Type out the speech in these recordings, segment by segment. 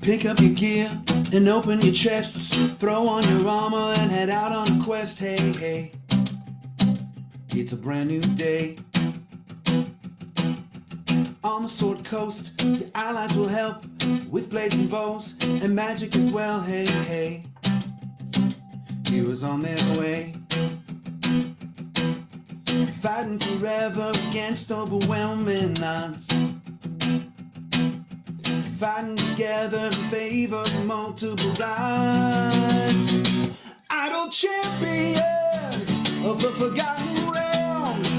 Pick up your gear and open your chests. Throw on your armor and head out on a quest. Hey, hey, it's a brand new day. On the Sword Coast, your allies will help with blades and bows and magic as well. Hey, hey, heroes on their way. Fighting forever against overwhelming odds. Fighting together in favor of multiple gods. Idle champions of the forgotten realms.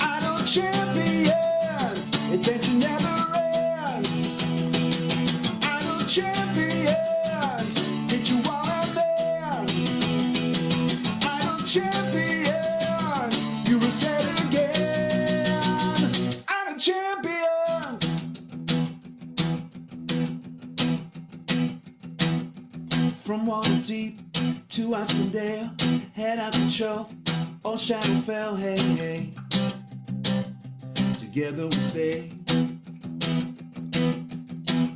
Idle champions, adventure never ends. Idle champions, hit you while I'm there. Idle champions, you reset again. Idle champions. From Waterdeep to Aspendale, head out to Chull or Shadowfell, hey, hey. Together we stay.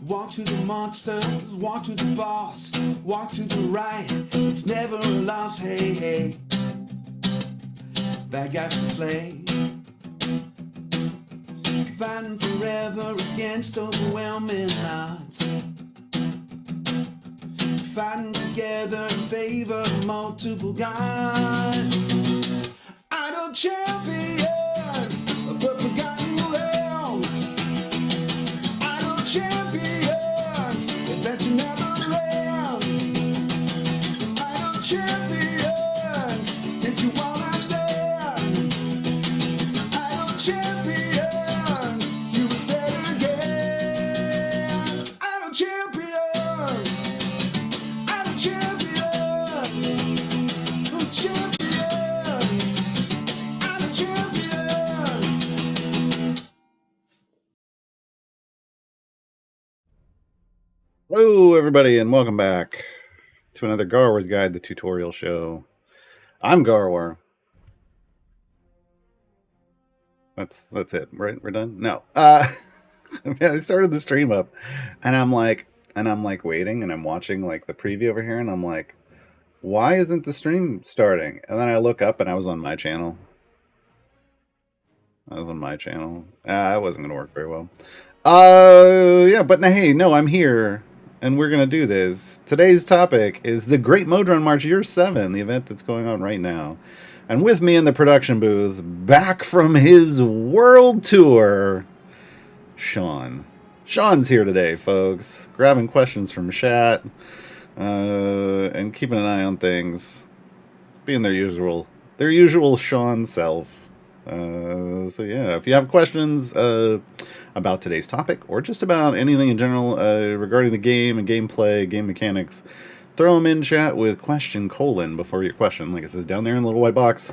Walk to the monsters, walk to the boss, walk to the right, it's never a loss, hey, hey. Bad guys to slay. Fighting forever against overwhelming odds. Fighting together in favor of multiple gods. Idle champions of the forgotten realms. Idle champions, adventure never ends. Idle champions, hit you while I'm dead. Idle champions, you reset again. Idle champions. Hello, everybody, and welcome back to another Gaarawarr's Guide, the tutorial show. I'm Gaarawarr. That's it, right? We're done? No. I started the stream up, and I'm like waiting, and I'm watching like the preview over here, and I'm like, why isn't the stream starting? And then I look up, and I was on my channel. That wasn't gonna work very well. Yeah, but hey, no, I'm here. And we're going to do this. Today's topic is the Great Modron March Year 7, the event that's going on right now. And with me in the production booth, back from his world tour, Sean. Sean's here today, folks, grabbing questions from chat and keeping an eye on things, being their usual Sean self. So yeah, if you have questions about today's topic or just about anything in general regarding the game and gameplay, game mechanics, throw them in chat with question : before your question, like it says down there in the little white box.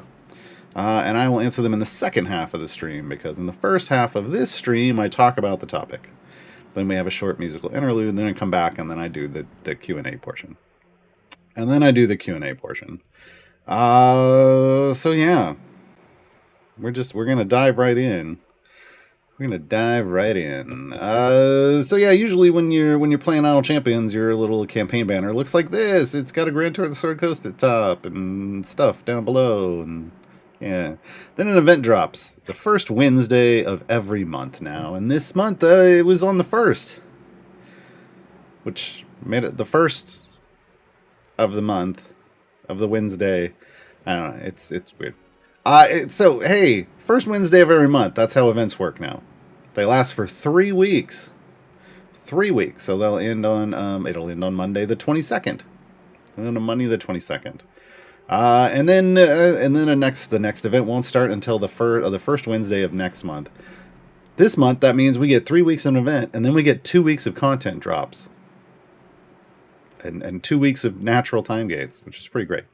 And I will answer them in the second half of the stream, because in the first half of this stream I talk about the topic. Then we have a short musical interlude, and then I come back and then I do the Q&A portion. So yeah. We're gonna dive right in. So yeah, usually when you're playing Idle Champions, your little campaign banner looks like this. It's got a Grand Tour of the Sword Coast at top and stuff down below, and yeah. Then an event drops the first Wednesday of every month now, and this month it was on the 1st, which made it the first of the month of the Wednesday. I don't know. It's weird. So, hey, first Wednesday of every month, that's how events work now. They last for 3 weeks. 3 weeks. So they'll end on, it'll end on Monday the 22nd. And then on Monday the 22nd. And then the next event won't start until the first Wednesday of next month. This month, that means we get 3 weeks of an event, and then we get 2 weeks of content drops. And 2 weeks of natural time gates, which is pretty great.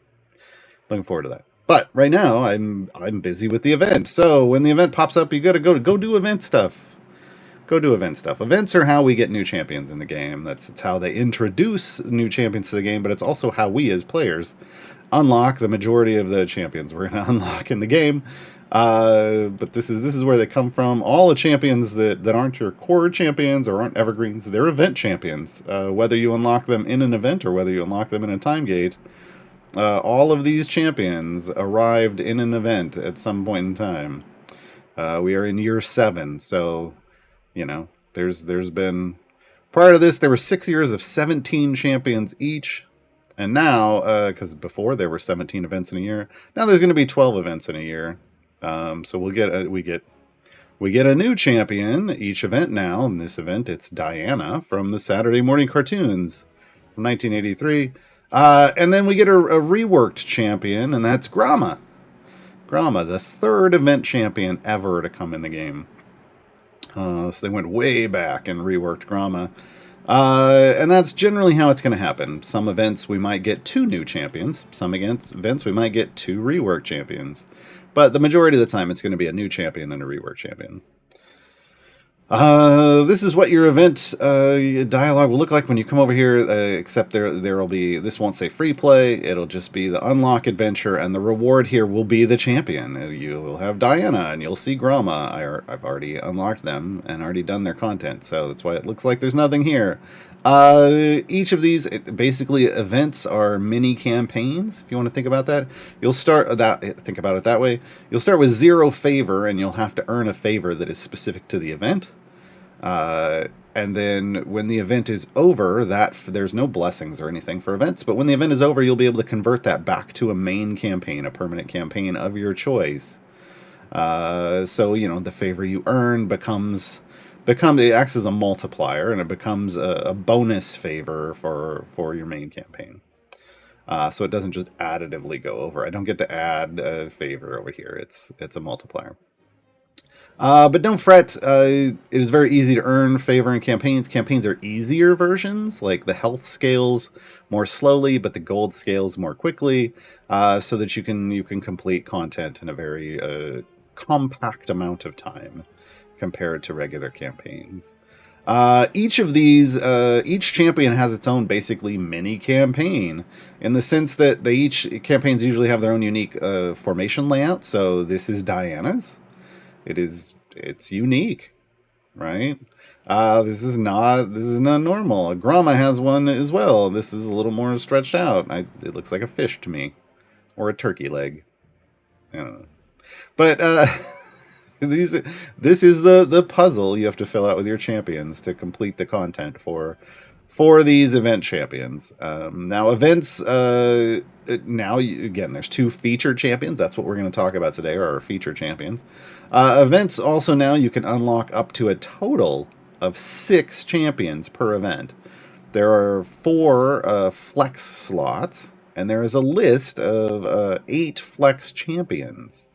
Looking forward to that. But right now, I'm busy with the event. So when the event pops up, you gotta go do event stuff. Go do event stuff. Events are how we get new champions in the game. It's how they introduce new champions to the game, but it's also how we as players unlock the majority of the champions we're gonna unlock in the game. But this is where they come from. All the champions that aren't your core champions or aren't evergreens, they're event champions. Whether you unlock them in an event or whether you unlock them in a time gate, all of these champions arrived in an event at some point in time. We are in year 7, so there's been prior to this there were 6 years of 17 champions each. And now, because before there were 17 events in a year, now there's going to be 12 events in a year. So we get a new champion each event now. In this event, it's Diana from the Saturday morning cartoons from 1983. And then we get a reworked champion, and that's Gromma. Gromma, the 3rd event champion ever to come in the game. So they went way back and reworked Gromma. And that's generally how it's going to happen. Some events we might get 2 new champions. Some events we might get 2 rework champions. But the majority of the time it's going to be a new champion and a rework champion. This is what your event dialogue will look like when you come over here, except there will be, this won't say free play, it'll just be the unlock adventure, and the reward here will be the champion. You will have Diana, and you'll see Gromma. I've already unlocked them and already done their content, so that's why it looks like there's nothing here. Each of these, basically, events are mini campaigns, if you want to think about that. You'll think about it that way. You'll start with 0 favor, and you'll have to earn a favor that is specific to the event. And then when the event is over, there's no blessings or anything for events, but when the event is over, you'll be able to convert that back to a main campaign, a permanent campaign of your choice. So, the favor you earn it acts as a multiplier, and it becomes a bonus favor for your main campaign. So it doesn't just additively go over. I don't get to add a favor over here. It's a multiplier. But don't fret, it is very easy to earn favor in campaigns. Campaigns are easier versions, like the health scales more slowly, but the gold scales more quickly, so that you can complete content in a very compact amount of time compared to regular campaigns. Each champion has its own basically mini campaign, in the sense that campaigns usually have their own unique formation layout. So this is Diana's. It's unique, right? This is not normal. Gromma has one as well. This is a little more stretched out. It looks like a fish to me, or a turkey leg. I don't know. But this is the puzzle you have to fill out with your champions to complete the content for these event champions. Now events, again, there's 2 featured champions. That's what we're going to talk about today, are our featured champions. Events also, now you can unlock up to a total of 6 champions per event. There are 4 flex slots, and there is a list of 8 flex champions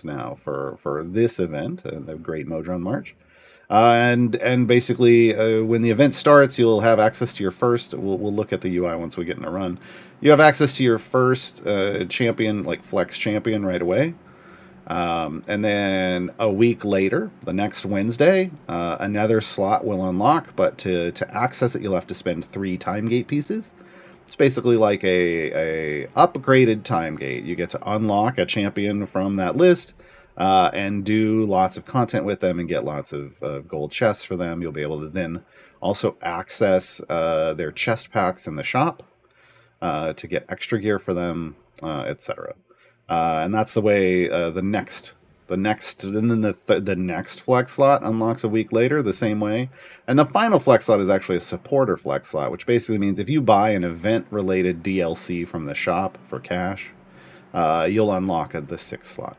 now for this event, the Great Modron March. And basically, when the event starts, you'll have access to your first. We'll look at the UI once we get in a run. You have access to your first champion, like flex champion, right away. And then a week later, the next Wednesday, another slot will unlock. But to access it, you'll have to spend 3 time gate pieces. It's basically like a upgraded time gate. You get to unlock a champion from that list. And do lots of content with them and get lots of gold chests for them. You'll be able to then also access their chest packs in the shop to get extra gear for them, etc. And that's the way the next flex slot unlocks a week later, the same way. And the final flex slot is actually a supporter flex slot, which basically means if you buy an event-related DLC from the shop for cash, you'll unlock the 6th slot.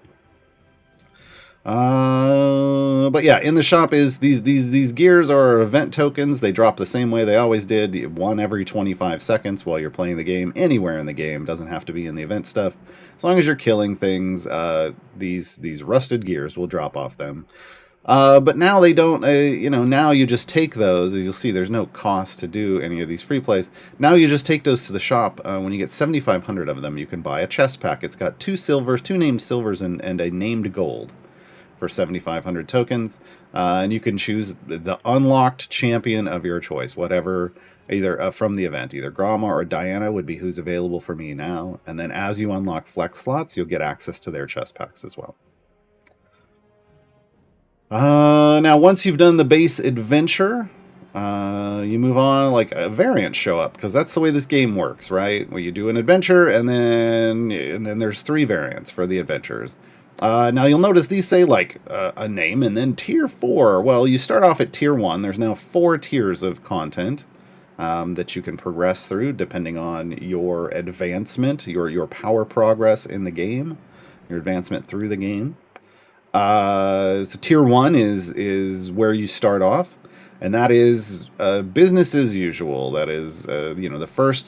But yeah, in the shop is these gears are event tokens. They drop the same way they always did, 1 every 25 seconds while you're playing the game, anywhere in the game. Doesn't have to be in the event stuff. As long as you're killing things, these rusted gears will drop off them. But now they don't, now you just take those. You'll see there's no cost to do any of these free plays. Now you just take those to the shop. When you get 7,500 of them, you can buy a chest pack. It's got 2 silvers, 2 named silvers, and a named gold for 7,500 tokens. And you can choose the unlocked champion of your choice, whatever, either from the event. Either Gromma or Diana would be who's available for me now. And then as you unlock flex slots, you'll get access to their chest packs as well. Now, once you've done the base adventure, you move on, like variants show up, because that's the way this game works, right? Where you do an adventure, and then there's 3 variants for the adventures. Now you'll notice these say like a name and then tier 4. Well, you start off at tier 1. There's now 4 tiers of content that you can progress through depending on your advancement, your power progress in the game, your advancement through the game. So tier 1 is where you start off, and that is business as usual. That is the first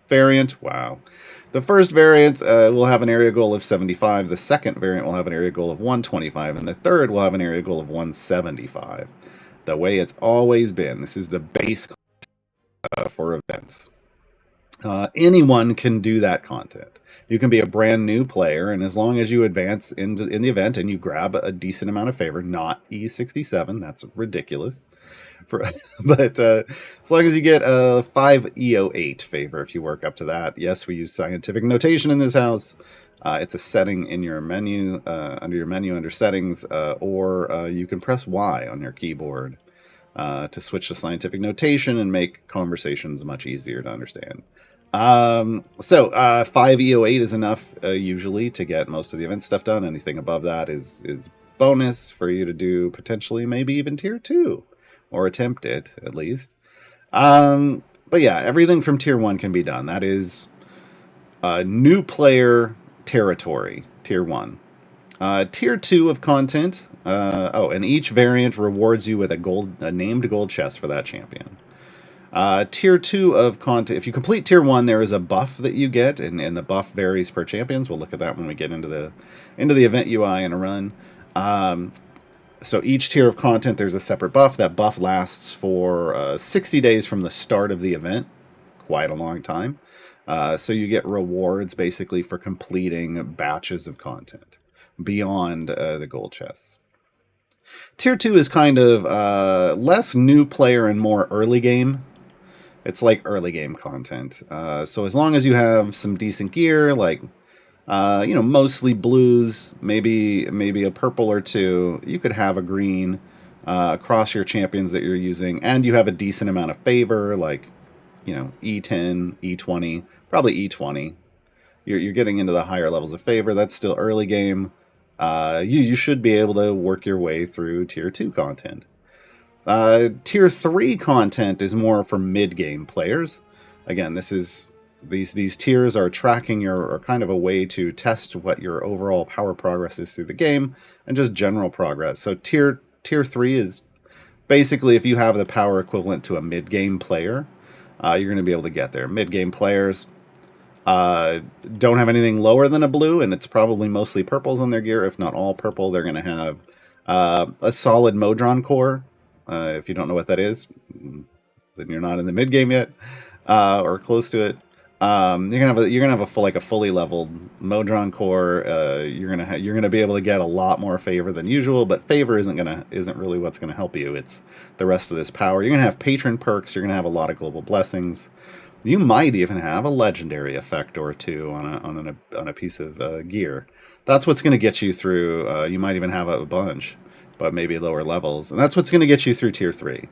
variant. Wow. The first variant will have an area goal of 75. The second variant will have an area goal of 125, and the third will have an area goal of 175. The way it's always been. This is the base for events. Anyone can do that content. You can be a brand new player, and as long as you advance in the event and you grab a decent amount of favor, not E67, that's ridiculous. But as long as you get a 5 EO8 favor, if you work up to that. Yes, we use scientific notation in this house. It's a setting in your menu, under settings, or you can press Y on your keyboard to switch to scientific notation and make conversations much easier to understand. 5 EO8 is enough usually to get most of the event stuff done. Anything above that is bonus for you to do, potentially maybe even tier 2, or attempt it at least. But yeah, everything from tier 1 can be done. That is new player territory, tier 1. Tier 2 of content, and each variant rewards you with a named gold chest for that champion. Tier 2 of content, if you complete tier 1, there is a buff that you get, and the buff varies per champions. We'll look at that when we get into the event UI in a run. So each tier of content, there's a separate buff. That buff lasts for 60 days from the start of the event. Quite a long time. So you get rewards basically for completing batches of content beyond the gold chests. Tier 2 is kind of less new player and more early game. It's like early game content. So as long as you have some decent gear, like mostly blues, maybe a purple or 2, you could have a green across your champions that you're using, and you have a decent amount of favor, like E10, E20, probably E20. You're getting into the higher levels of favor. That's still early game. You should be able to work your way through tier 2 content. Tier 3 content is more for mid-game players. Again, these tiers are tracking or kind of a way to test what your overall power progress is through the game and just general progress. So tier 3 is basically if you have the power equivalent to a mid-game player, you're going to be able to get there. Mid-game players don't have anything lower than a blue, and it's probably mostly purples on their gear. If not all purple, they're going to have a solid Modron core. If you don't know what that is, then you're not in the mid game yet, or close to it. You're gonna have a fully leveled Modron core. You're gonna be able to get a lot more favor than usual, but favor isn't really what's gonna help you. It's the rest of this power. You're gonna have patron perks. You're gonna have a lot of global blessings. You might even have a legendary effect or 2 on a piece of gear. That's what's gonna get you through. You might even have a bunch, but maybe lower levels, and that's what's going to get you through tier 3.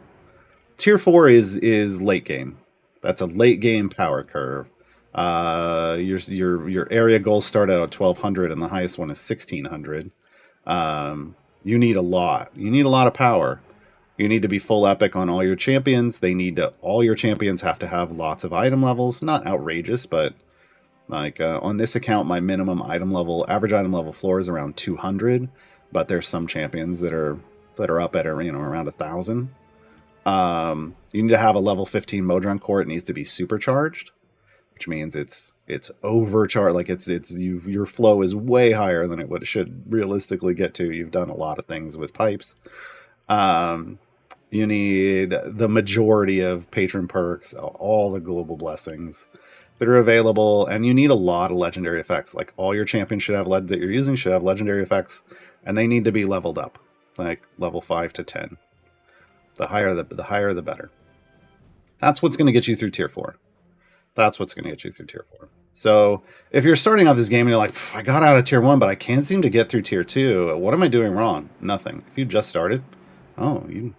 Tier 4 is late game. That's a late game power curve. Your area goals start out at 1200, and the highest one is 1600. You need a lot. You need a lot of power. You need to be full epic on all your champions. All your champions have to have lots of item levels. Not outrageous, but like on this account, my minimum average item level floor is around 200. But there's some champions that are up at around 1,000. You need to have a level 15 Modron core. It needs to be supercharged, which means it's overcharged. Like your flow is way higher than it should realistically get to. You've done a lot of things with pipes. You need the majority of patron perks, all the global blessings that are available, and you need a lot of legendary effects. Like all your champions that you're using should have legendary effects. and they need to be leveled up, like level 5 to 10. The higher the better. That's what's going to get you through tier 4. That's what's going to get you through tier 4. So if you're starting off this game and you're like, I got out of tier 1, but I can't seem to get through tier 2. What am I doing wrong? Nothing. If you just started, you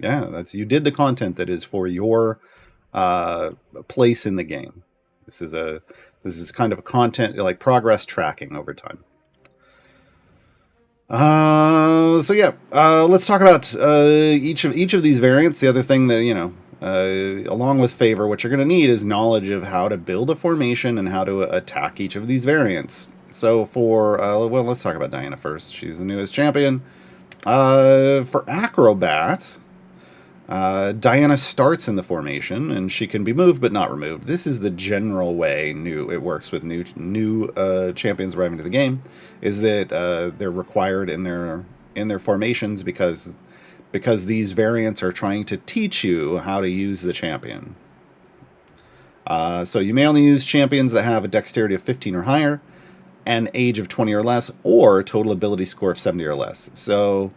did the content that is for your place in the game. This is kind of a content like progress tracking over time. Let's talk about each of these variants. The other thing that along with favor, what you're going to need is knowledge of how to build a formation and how to attack each of these variants. So for let's talk about Diana first. She's the newest champion. For Acrobat, Diana starts in the formation, and she can be moved but not removed. This is the general way it works with new champions arriving to the game, is that they're required in their formations because these variants are trying to teach you how to use the champion. So you may only use champions that have a dexterity of 15 or higher, an age of 20 or less, or total ability score of 70 or less. So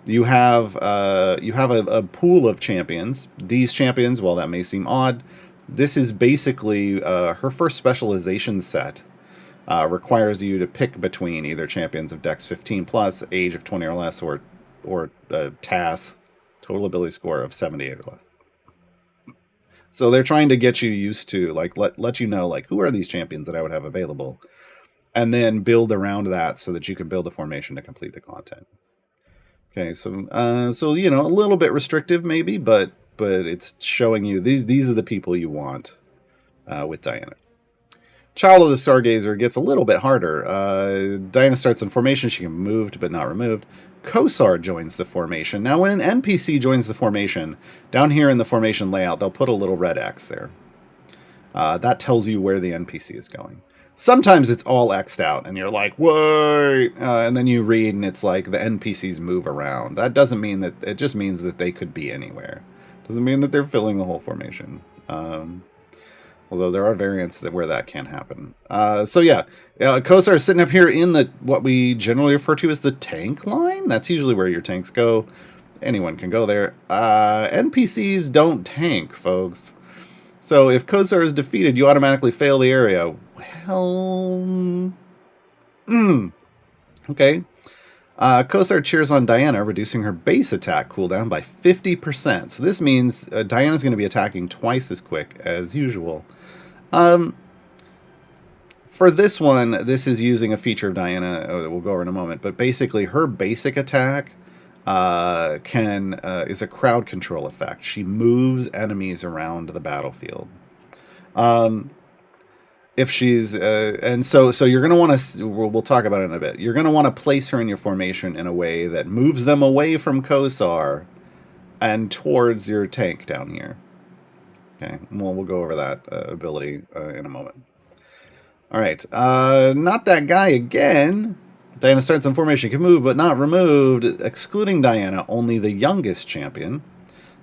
you have a pool of champions. These champions, while that may seem odd, this is basically her first specialization set. Requires you to pick between either champions of Dex 15 plus, age of 20 or less, or TAS, total ability score of 78 or less. So they're trying to get you used to, like, let you know, like, who are these champions that I would have available, and then build around that so that you can build a formation to complete the content. Okay, so a little bit restrictive maybe, but it's showing you these are the people you want with Diana. Child of the Stargazer gets a little bit harder. Diana starts in formation. She can be moved but not removed. Kosar joins the formation. Now, when an NPC joins the formation, down here in the formation layout, they'll put a little red X there. That tells you where the NPC is going. Sometimes it's all X'd out, and you're like, wait! And then you read, and it's like the NPCs move around. That doesn't mean that... It just means that they could be anywhere. Doesn't mean that they're filling the whole formation. Although there are variants where that can happen. Kosar is sitting up here in what we generally refer to as the tank line. That's usually where your tanks go. Anyone can go there. NPCs don't tank, folks. So if Kosar is defeated, you automatically fail the area. Well... Okay. Kosar cheers on Diana, reducing her base attack cooldown by 50%. So this means Diana's going to be attacking twice as quick as usual. For this one, this is using a feature of Diana that we'll go over in a moment. But basically, her basic attack is a crowd control effect. She moves enemies around the battlefield. If she's so you're going to want to, we'll talk about it in a bit. You're going to want to place her in your formation in a way that moves them away from Kosar and towards your tank down here. Okay, well, we'll go over that ability in a moment. All right, not that guy again. Diana starts in formation, can move but not removed. Excluding Diana, only the youngest champion,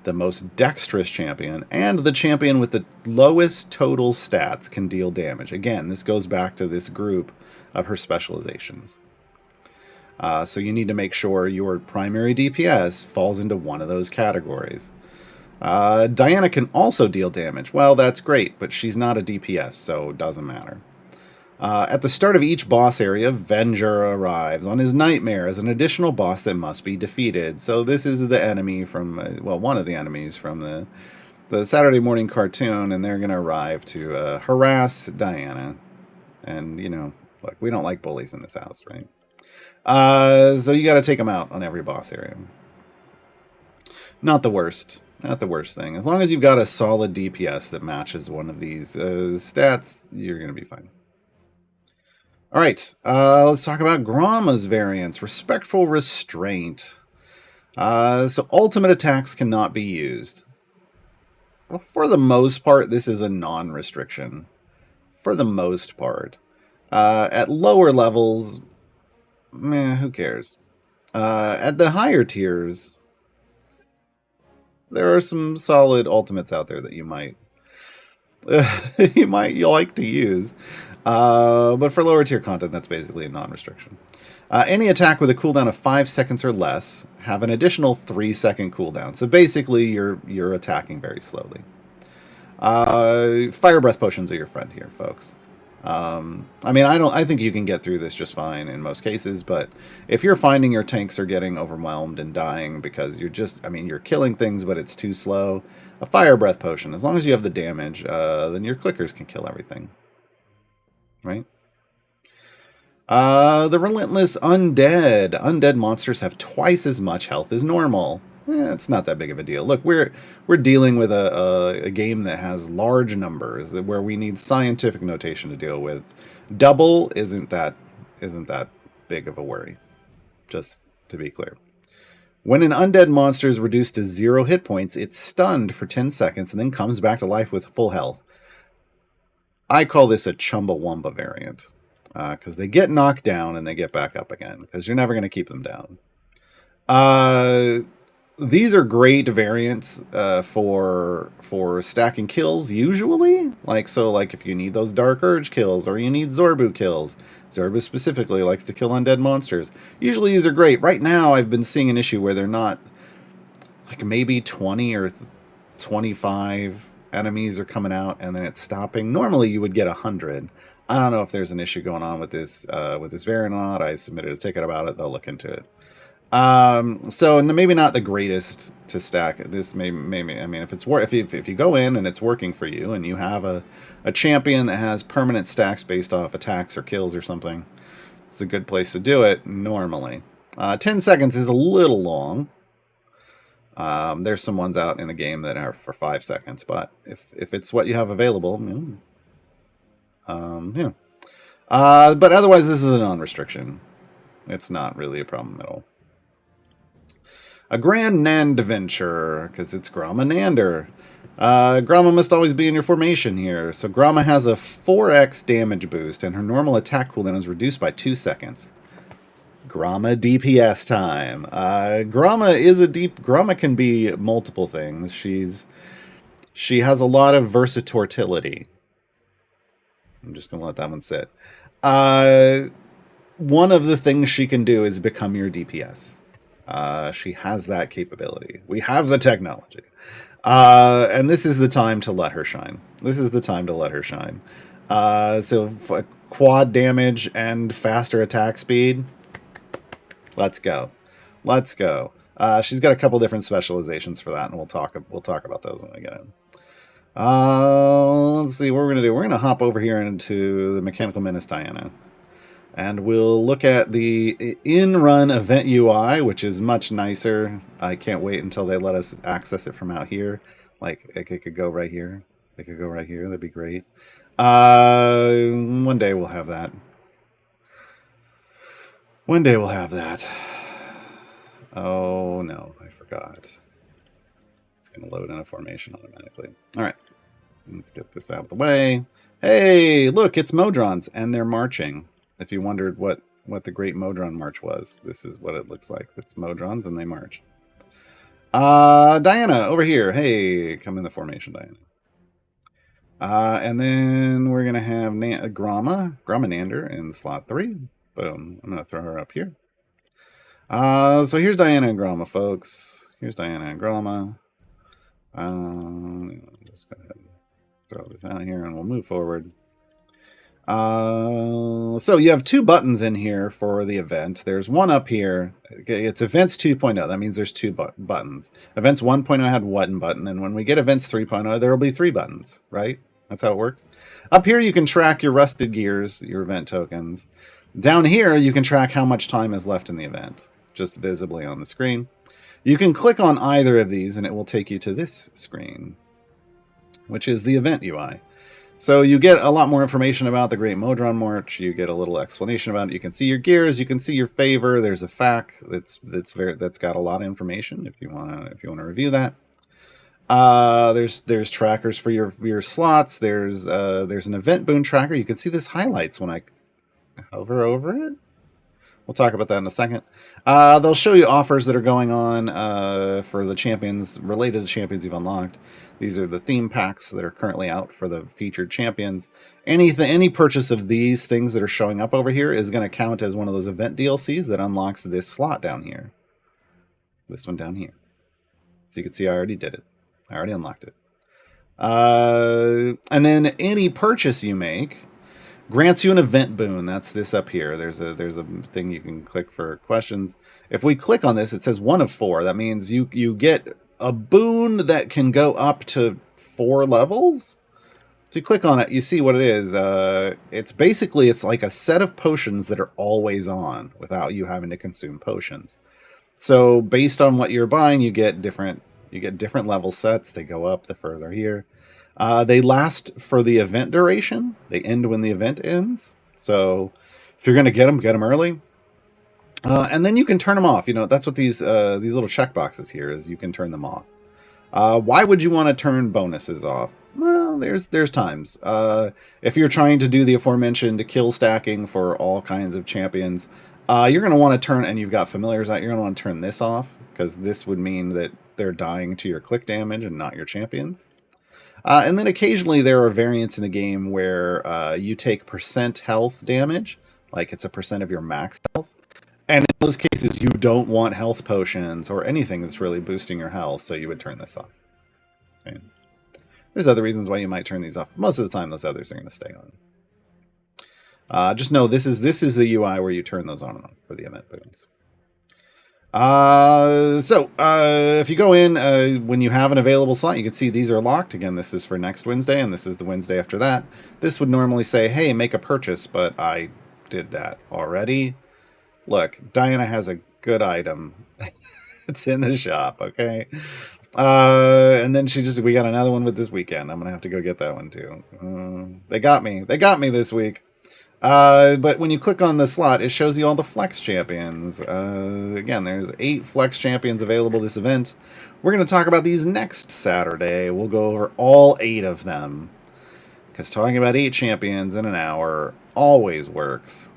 the most dexterous champion, and the champion with the lowest total stats can deal damage. Again, this goes back to this group of her specializations. So you need to make sure your primary DPS falls into one of those categories. Diana can also deal damage. Well, that's great, but she's not a DPS, so it doesn't matter. At the start of each boss area, Venger arrives on his nightmare as an additional boss that must be defeated. So this is the enemy from, one of the enemies from the Saturday morning cartoon, and they're going to arrive to harass Diana. And, look, we don't like bullies in this house, right? So you got to take them out on every boss area. Not the worst. Not the worst thing. As long as you've got a solid DPS that matches one of these stats, you're going to be fine. All right, let's talk about Gromma's variants. Respectful Restraint. So ultimate attacks cannot be used. Well, for the most part, this is a non-restriction. For the most part. At lower levels, who cares? At the higher tiers, there are some solid ultimates out there that you might you like to use. But for lower tier content, that's basically a non-restriction. Any attack with a cooldown of 5 seconds or less have an additional 3-second cooldown. So basically, you're attacking very slowly. Fire breath potions are your friend here, folks. I mean, I think you can get through this just fine in most cases, but if you're finding your tanks are getting overwhelmed and dying because you're killing things, but it's too slow, a fire breath potion, as long as you have the damage, then your clickers can kill everything. Right? The relentless undead. Undead monsters have twice as much health as normal. It's not that big of a deal. Look, we're dealing with a game that has large numbers where we need scientific notation to deal with. Double isn't that big of a worry. Just to be clear. When an undead monster is reduced to 0 hit points, it's stunned for 10 seconds and then comes back to life with full health. I call this a Chumbawamba variant. Because they get knocked down and they get back up again. Because you're never going to keep them down. These are great variants for stacking kills usually. Like if you need those Dark Urge kills or you need Zorbu kills. Zorbu specifically likes to kill undead monsters. Usually these are great. Right now I've been seeing an issue where they're not, like maybe 20 or 25 enemies are coming out and then it's stopping. Normally you would get 100. I don't know if there's an issue going on with this variant or not. I submitted a ticket about it. They'll look into it. So maybe not the greatest to stack. This maybe I mean if you go in and it's working for you and you have a champion that has permanent stacks based off attacks or kills or something, it's a good place to do it normally. 10 seconds is a little long. There's some ones out in the game that are for 5 seconds, but if it's what you have available, yeah. But otherwise this is a non-restriction. It's not really a problem at all. A Grand Nand adventure, because it's Gromma Nander. Gromma must always be in your formation here. So Gromma has a 4x damage boost, and her normal attack cooldown is reduced by 2 seconds. Gromma DPS time. Gromma can be multiple things. She has a lot of versatility. I'm just going to let that one sit. One of the things she can do is become your DPS. She has that capability. We have the technology. And this is the time to let her shine. So quad damage and faster attack speed. Let's go. She's got a couple different specializations for that, and we'll talk about those when we get in. Let's see what we're going to do. We're going to hop over here into the Mechanical Menace Diana. And we'll look at the in-run event UI, which is much nicer. I can't wait until they let us access it from out here. Like, it could go right here. It could go right here. That'd be great. One day we'll have that. Oh, no. I forgot. It's going to load in a formation automatically. All right. Let's get this out of the way. Hey, look, it's Modrons, and they're marching. If you wondered what the Great Modron March was, this is what it looks like. It's Modrons, and they march. Diana, over here. Hey, come in the formation, Diana. And then we're going to have Gromma Nander in slot 3. Boom. I'm going to throw her up here. So here's Diana and Gromma, folks. Here's Diana and Gromma. Just go ahead and throw this out here, and we'll move forward. So you have 2 buttons in here for the event. There's one up here. It's Events 2.0. That means there's 2 buttons. Events 1.0 had 1 button, and when we get Events 3.0, there will be 3 buttons, right? That's how it works. Up here, you can track your rusted gears, your event tokens. Down here, you can track how much time is left in the event, just visibly on the screen. You can click on either of these, and it will take you to this screen, which is the event UI. So you get a lot more information about the Great Modron March. You get a little explanation about it. You can see your gears. You can see your favor. There's a FAQ that's got a lot of information if you want to review that. There's trackers for your slots. There's an event boon tracker. You can see this highlights when I hover over it. We'll talk about that in a second. They'll show you offers that are going on for the champions, related to champions you've unlocked. These are the theme packs that are currently out for the featured champions. Any purchase of these things that are showing up over here is going to count as one of those event DLCs that unlocks this slot down here. This one down here. So you can see I already did it. I already unlocked it. And then any purchase you make grants you an event boon. That's this up here. There's a thing you can click for questions. If we click on this, it says 1 of 4. That means you get a boon that can go up to 4 levels. If you click on it, you see what it is. It's like a set of potions that are always on without you having to consume potions. So based on what you're buying, you get different level sets. They go up the further here. They last for the event duration. They end when the event ends. So if you're going to get them early. And then you can turn them off. You know, that's what these little checkboxes here is. You can turn them off. Why would you want to turn bonuses off? Well, there's times. If you're trying to do the aforementioned kill stacking for all kinds of champions, you're going to want to turn, and you've got familiars out, you're going to want to turn this off, because this would mean that they're dying to your click damage and not your champions. And then occasionally there are variants in the game where you take percent health damage, like it's a percent of your max health. And in those cases, you don't want health potions or anything that's really boosting your health, so you would turn this off. Okay. There's other reasons why you might turn these off. Most of the time, those others are going to stay on. Just know this is the UI where you turn those on and off for the event boons. If you go in, when you have an available slot, you can see these are locked. Again, this is for next Wednesday, and this is the Wednesday after that. This would normally say, hey, make a purchase, but I did that already. Look, Diana has a good item. It's in the shop, okay? And then we got another one with this weekend. I'm going to have to go get that one too. They got me. They got me this week. But when you click on the slot, it shows you all the Flex champions. Again, there's 8 Flex champions available this event. We're going to talk about these next Saturday. We'll go over all 8 of them. Because talking about 8 champions in an hour always works.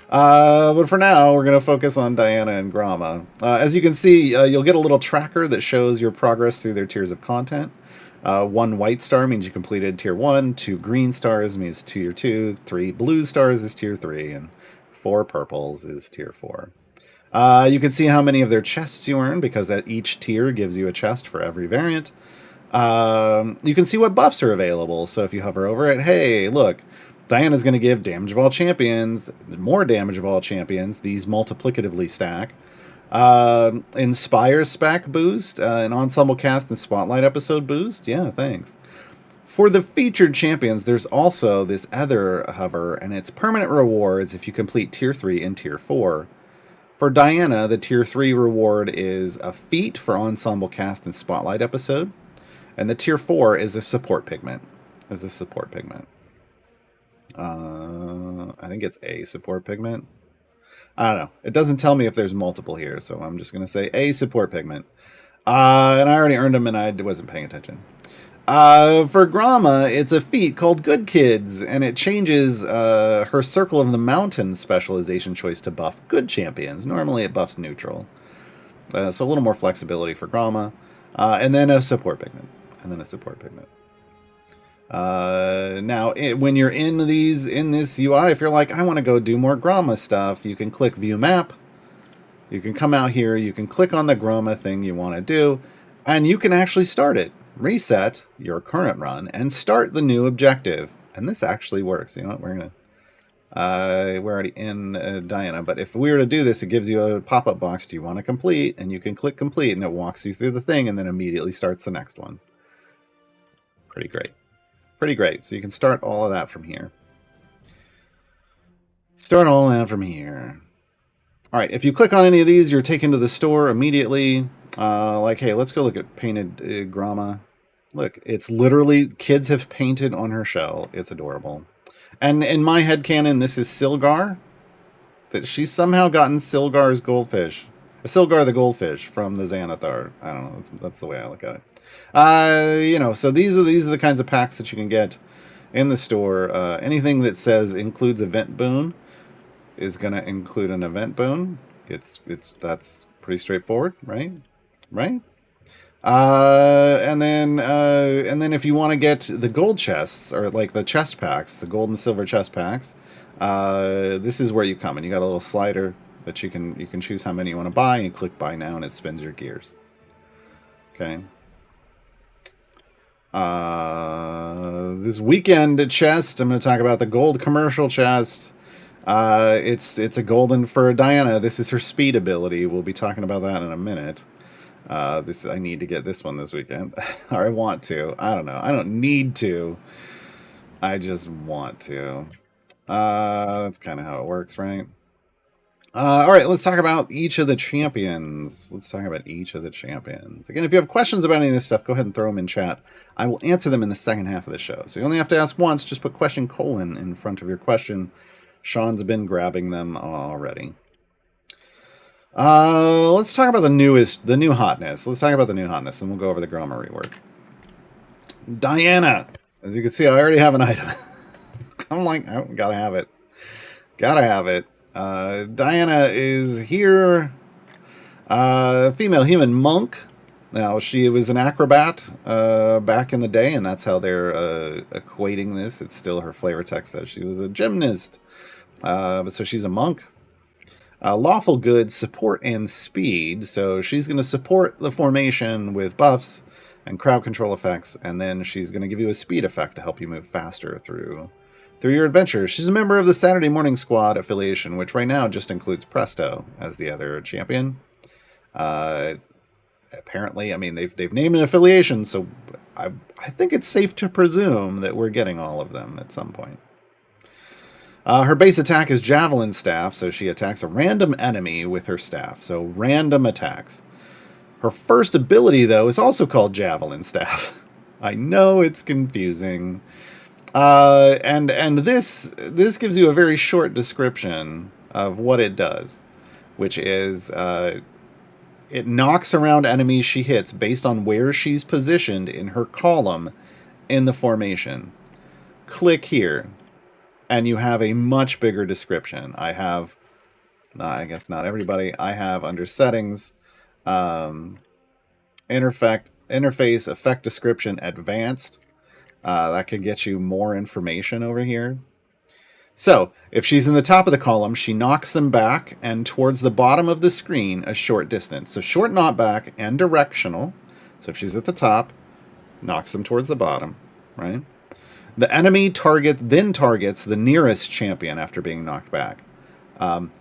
But for now, we're going to focus on Diana and Gromma. As you can see, you'll get a little tracker that shows your progress through their tiers of content. 1 white star means you completed tier 1, 2 green stars means tier 2, 3 blue stars is tier 3, and 4 purples is tier 4. You can see how many of their chests you earn, because at each tier gives you a chest for every variant. You can see what buffs are available, so if you hover over it, hey, look, Diana's going to give damage of all champions, more damage of all champions, these multiplicatively stack. Inspire spec boost, an ensemble cast and spotlight episode boost. Yeah, thanks. For the featured champions, there's also this other hover, and it's permanent rewards if you complete tier 3 and tier 4. For Diana, the tier 3 reward is a feat for ensemble cast and spotlight episode, and the tier 4 is a support pigment. I think it's a support pigment. I don't know. It doesn't tell me if there's multiple here, so I'm just going to say a support pigment. And I already earned them, and I wasn't paying attention. For Gromma, it's a feat called Good Kids, and it changes her Circle of the Mountain specialization choice to buff good champions. Normally it buffs neutral. So a little more flexibility for Gromma. And then a support pigment. Now, when you're in this UI, if you're like, I want to go do more Gromma stuff, you can click View Map. You can come out here, you can click on the Gromma thing you want to do, and you can actually start it. Reset your current run and start the new objective. And this actually works. You know what? We're already in Diana, but if we were to do this, it gives you a pop-up box. Do you want to complete? And you can click complete, and it walks you through the thing, and then immediately starts the next one. Pretty great. Pretty great. So you can start all of that from here. All right, if you click on any of these, you're taken to the store immediately. Like, hey, let's go look at painted Gromma. Look, it's literally, kids have painted on her shell. It's adorable. And in my headcanon, this is Silgar. That she's somehow gotten Silgar's goldfish. Silgar the goldfish from the Xanathar. I don't know. That's the way I look at it. So these are the kinds of packs that you can get in the store. Anything that says includes event boon is going to include an event boon. That's pretty straightforward, right? Right? And then if you want to get the gold chests, or like the chest packs, the gold and silver chest packs, this is where you come, and you got a little slider that you can choose how many you want to buy, and you click buy now, and it spins your gears. Okay. This weekend chest, I'm going to talk about the gold commercial chest. It's a golden for Diana. This is her speed ability. We'll be talking about that in a minute. I need to get this one this weekend. Or I want to. I don't know. I don't need to. I just want to. That's kind of how it works, right? All right, let's talk about each of the champions. Again, if you have questions about any of this stuff, go ahead and throw them in chat. I will answer them in the second half of the show. So you only have to ask once. Just put question colon in front of your question. Sean's been grabbing them already. Let's talk about the new hotness. Let's talk about the new hotness, and we'll go over the Gromma rework. Diana. As you can see, I already have an item. I'm like, I gotta have it. Gotta have it. Diana is here. Female human monk. Now, she was an acrobat back in the day, and that's how they're equating this. It's still her flavor text says she was a gymnast. So she's a monk. Lawful good, support, and speed. So she's going to support the formation with buffs and crowd control effects, and then she's going to give you a speed effect to help you move faster through your adventure. She's a member of the Saturday Morning Squad affiliation, which right now just includes Presto as the other champion. Apparently, I mean, they've named an affiliation, so I think it's safe to presume that we're getting all of them at some point. Her base attack is Javelin Staff, so she attacks a random enemy with her staff. So random attacks. Her first ability, though, is also called Javelin Staff. I know it's confusing. And this gives you a very short description of what it does, which is it knocks around enemies she hits based on where she's positioned in her column in the formation. Click here, and you have a much bigger description. I have, I guess not everybody, I have under settings, interface effect description advanced. That can get you more information over here. So, if she's in the top of the column, she knocks them back and towards the bottom of the screen a short distance. So short knockback and directional. So if she's at the top, knocks them towards the bottom, right? The enemy then targets the nearest champion after being knocked back.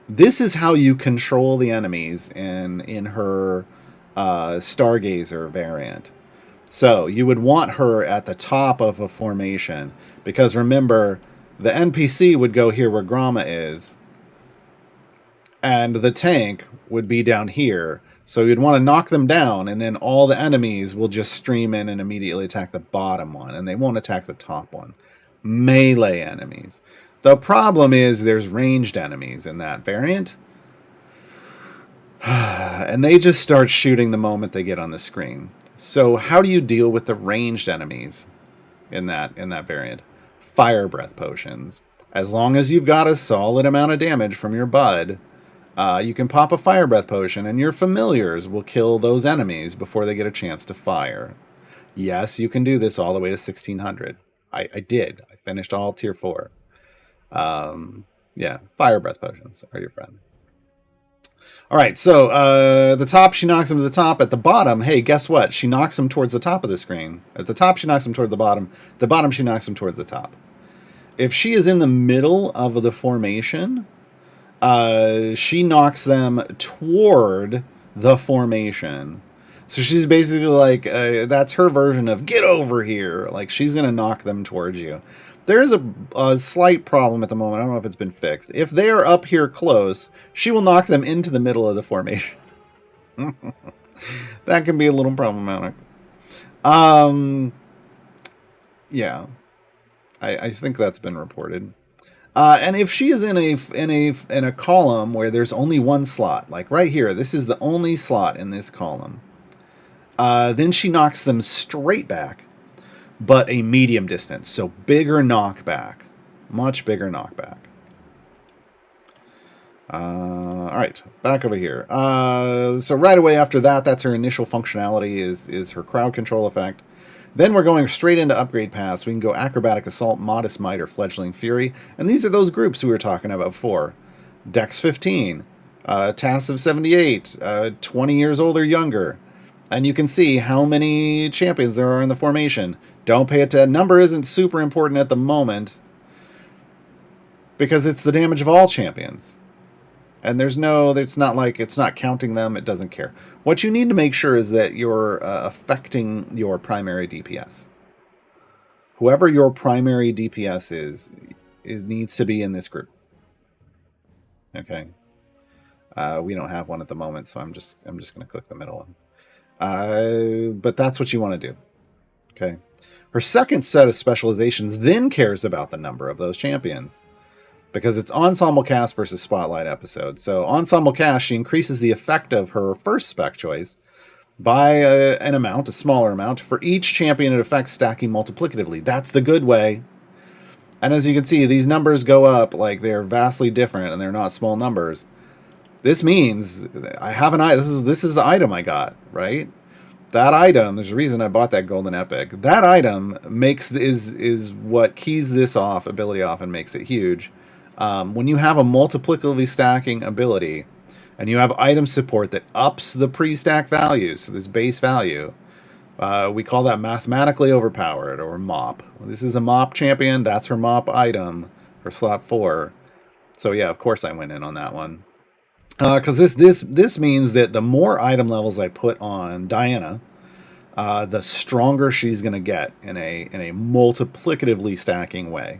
This is how you control the enemies in her Stargazer variant. So you would want her at the top of a formation, because remember, the NPC would go here where Gromma is, and the tank would be down here. So you'd want to knock them down, and then all the enemies will just stream in and immediately attack the bottom one, and they won't attack the top one. Melee enemies. The problem is there's ranged enemies in that variant, and they just start shooting the moment they get on the screen. So how do you deal with the ranged enemies in that variant? Fire breath potions. As long as you've got a solid amount of damage from your bud, you can pop a fire breath potion, and your familiars will kill those enemies before they get a chance to fire. Yes, you can do this all the way to 1600. I did. I finished all tier 4. Yeah, fire breath potions are your friend. All right, so at the top, she knocks him to the top. At the bottom, hey, guess what? She knocks him towards the top of the screen. At the top, she knocks him toward the bottom. The bottom, she knocks him toward the top. If she is in the middle of the formation, she knocks them toward the formation. So she's basically like, that's her version of get over here. Like, she's going to knock them towards you. There is a slight problem at the moment. I don't know if it's been fixed. If they are up here close, she will knock them into the middle of the formation. That can be a little problematic. Yeah, I think that's been reported. And if she is in a column where there's only one slot, like right here, this is the only slot in this column, then she knocks them straight back, but a medium distance, so bigger knockback, much bigger knockback. All right, back over here. So right away after that, that's her initial functionality is her crowd control effect. Then we're going straight into upgrade paths. We can go Acrobatic Assault, Modest Might, or Fledgling Fury. And these are those groups we were talking about before. Dex 15, TAS of 78, 20 years old or younger. And you can see how many champions there are in the formation. Don't pay it to... Number isn't super important at the moment, because it's the damage of all champions. And there's no... It's not like it's not counting them. It doesn't care. What you need to make sure is that you're affecting your primary DPS. Whoever your primary DPS is, it needs to be in this group. Okay. We don't have one at the moment, so I'm just going to click the middle one. But that's what you want to do. Okay. Her second set of specializations then cares about the number of those champions, because it's Ensemble Cast versus Spotlight episode. So Ensemble Cast, she increases the effect of her first spec choice by an amount, a smaller amount, for each champion it affects, stacking multiplicatively. That's the good way. And as you can see, these numbers go up like they're vastly different, and they're not small numbers. This means I have an item. This is the item I got, right? That item, there's a reason I bought that golden epic. That item is what keys this ability off and makes it huge. When you have a multiplicatively stacking ability, and you have item support that ups the pre-stack value, so this base value, we call that mathematically overpowered, or MOP. This is a MOP champion. That's her MOP item for slot 4. So yeah, of course I went in on that one. Because this means that the more item levels I put on Diana, the stronger she's going to get in a multiplicatively stacking way.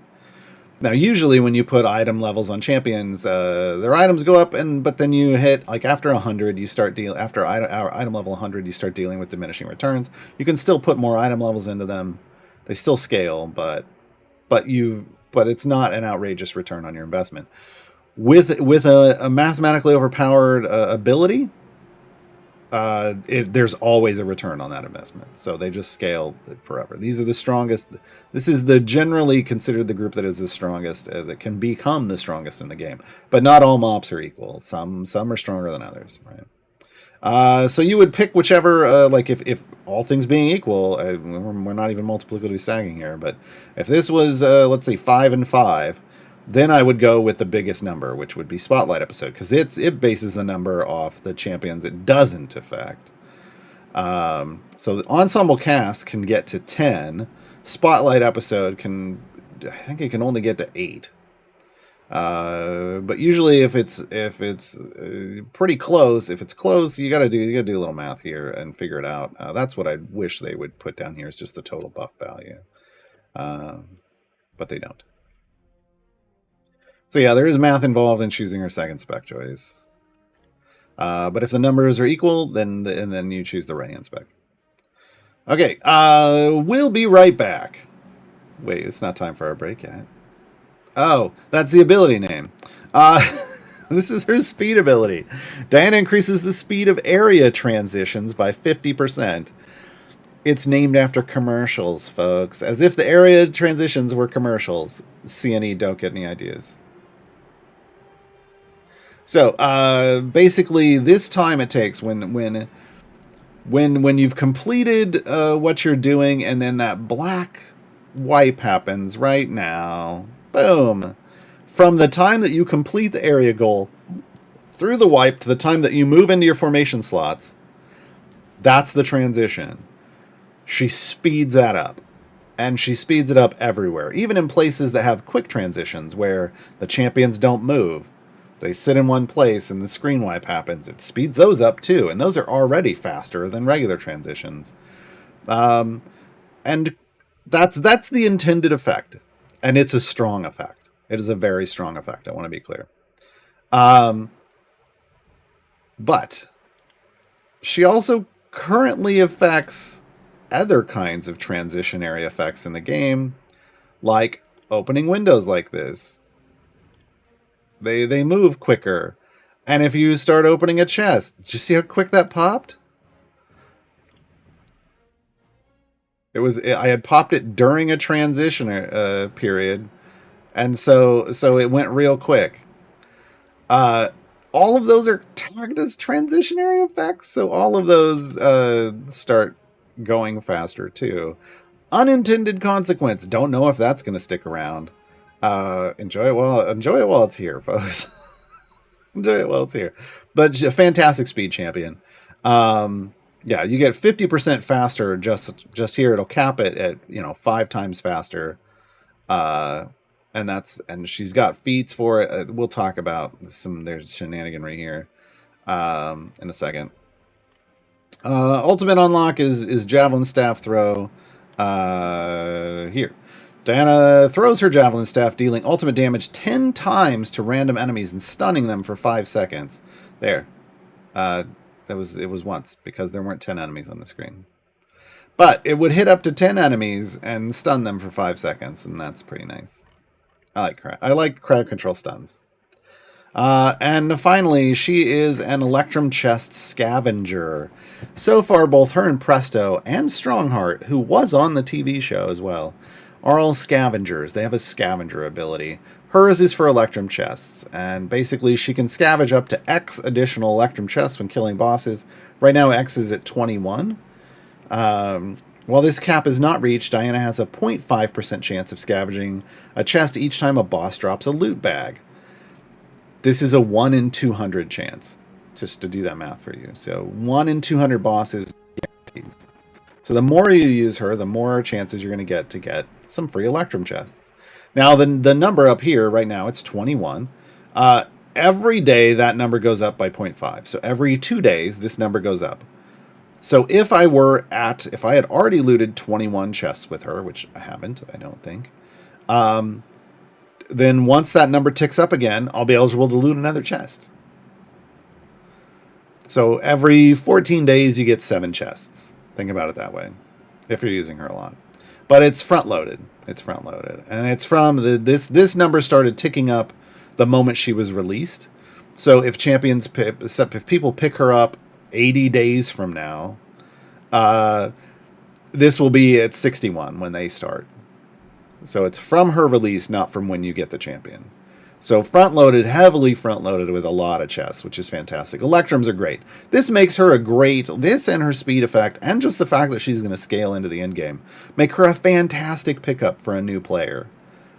Now, usually when you put item levels on champions, their items go up, but then you hit, like, after 100, you start after item level 100, you start dealing with diminishing returns. You can still put more item levels into them. They still scale, but it's not an outrageous return on your investment. With a mathematically overpowered ability, there's always a return on that investment. So they just scale forever. These are the strongest. This is generally considered the group that is the strongest, that can become the strongest in the game. But not all mobs are equal. Some are stronger than others, right? So you would pick whichever, like if all things being equal, we're not even multiplicatively stacking here, but if this was, let's say 5 and 5, then I would go with the biggest number, which would be Spotlight episode, because it bases the number off the champions it doesn't affect. So the Ensemble Cast can get to 10. Spotlight episode I think it can only get to 8. But usually if it's pretty close, if it's close, you gotta do a little math here and figure it out. That's what I wish they would put down here, is just the total buff value. But they don't. So yeah, there is math involved in choosing her second spec choice. But if the numbers are equal, then you choose the right-hand spec. Okay, we'll be right back. Wait, it's not time for our break yet. Oh, that's the ability name. This is her speed ability. Diana increases the speed of area transitions by 50%. It's named after commercials, folks. As if the area transitions were commercials. CNE, don't get any ideas. So basically, this time it takes when you've completed what you're doing, and then that black wipe happens right now. Boom! From the time that you complete the area goal through the wipe to the time that you move into your formation slots, that's the transition. She speeds that up. And she speeds it up everywhere, even in places that have quick transitions where the champions don't move. They sit in one place and the screen wipe happens. It speeds those up too, and those are already faster than regular transitions. And that's the intended effect, and it's a strong effect. It is a very strong effect. I want to be clear. But she also currently affects other kinds of transitionary effects in the game, like opening windows like this. They move quicker. And if you start opening a chest, did you see how quick that popped? I had popped it during a transition period, and so it went real quick. all of those are tagged as transitionary effects, so all of those start going faster too. Unintended consequence. Don't know if that's going to stick around. Enjoy it while it's here, folks. Enjoy it while it's here. But a fantastic speed champion. Yeah, you get 50% faster just here. It'll cap it at 5 times faster. And she's got feats for it. We'll talk about there's shenaniganry here in a second. Ultimate unlock is javelin staff throw. Here, Diana throws her javelin staff, dealing ultimate damage 10 times to random enemies and stunning them for 5 seconds. There, it was once because there weren't 10 enemies on the screen. But it would hit up to 10 enemies and stun them for 5 seconds, and that's pretty nice. I like crowd control stuns. And finally, she is an Electrum Chest Scavenger. So far, both her and Presto and Strongheart, who was on the TV show as well, are all scavengers. They have a scavenger ability. Hers is for Electrum Chests, and basically she can scavenge up to X additional Electrum Chests when killing bosses. Right now, X is at 21. While this cap is not reached, Diana has a 0.5% chance of scavenging a chest each time a boss drops a loot bag. This is a 1 in 200 chance, just to do that math for you. So 1 in 200 bosses guarantees. So the more you use her, the more chances you're going to get some free Electrum chests. Now, the number up here right now, it's 21. Every day, that number goes up by 0.5. So every 2 days, this number goes up. So if I had already looted 21 chests with her, which I haven't, I don't think, then once that number ticks up again, I'll be eligible to loot another chest. So every 14 days, you get 7 chests. Think about it that way, if you're using her a lot. But it's front-loaded. It's front-loaded. And it's from this number started ticking up the moment she was released. So if people pick her up 80 days from now, this will be at 61 when they start. So it's from her release, not from when you get the champion. So front-loaded, heavily front-loaded with a lot of chests, which is fantastic. Electrums are great. This makes her this and her speed effect, and just the fact that she's going to scale into the end game, make her a fantastic pickup for a new player,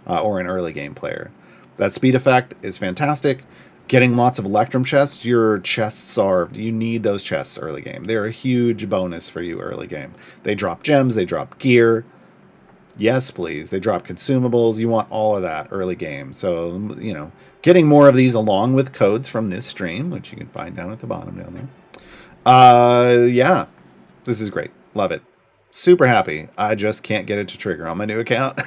or an early game player. That speed effect is fantastic. Getting lots of Electrum chests, you need those chests early game. They're a huge bonus for you early game. They drop gems, they drop gear. Yes, please. They drop consumables. You want all of that early game. So, getting more of these along with codes from this stream, which you can find down at the bottom down there. Yeah, this is great. Love it. Super happy. I just can't get it to trigger on my new account.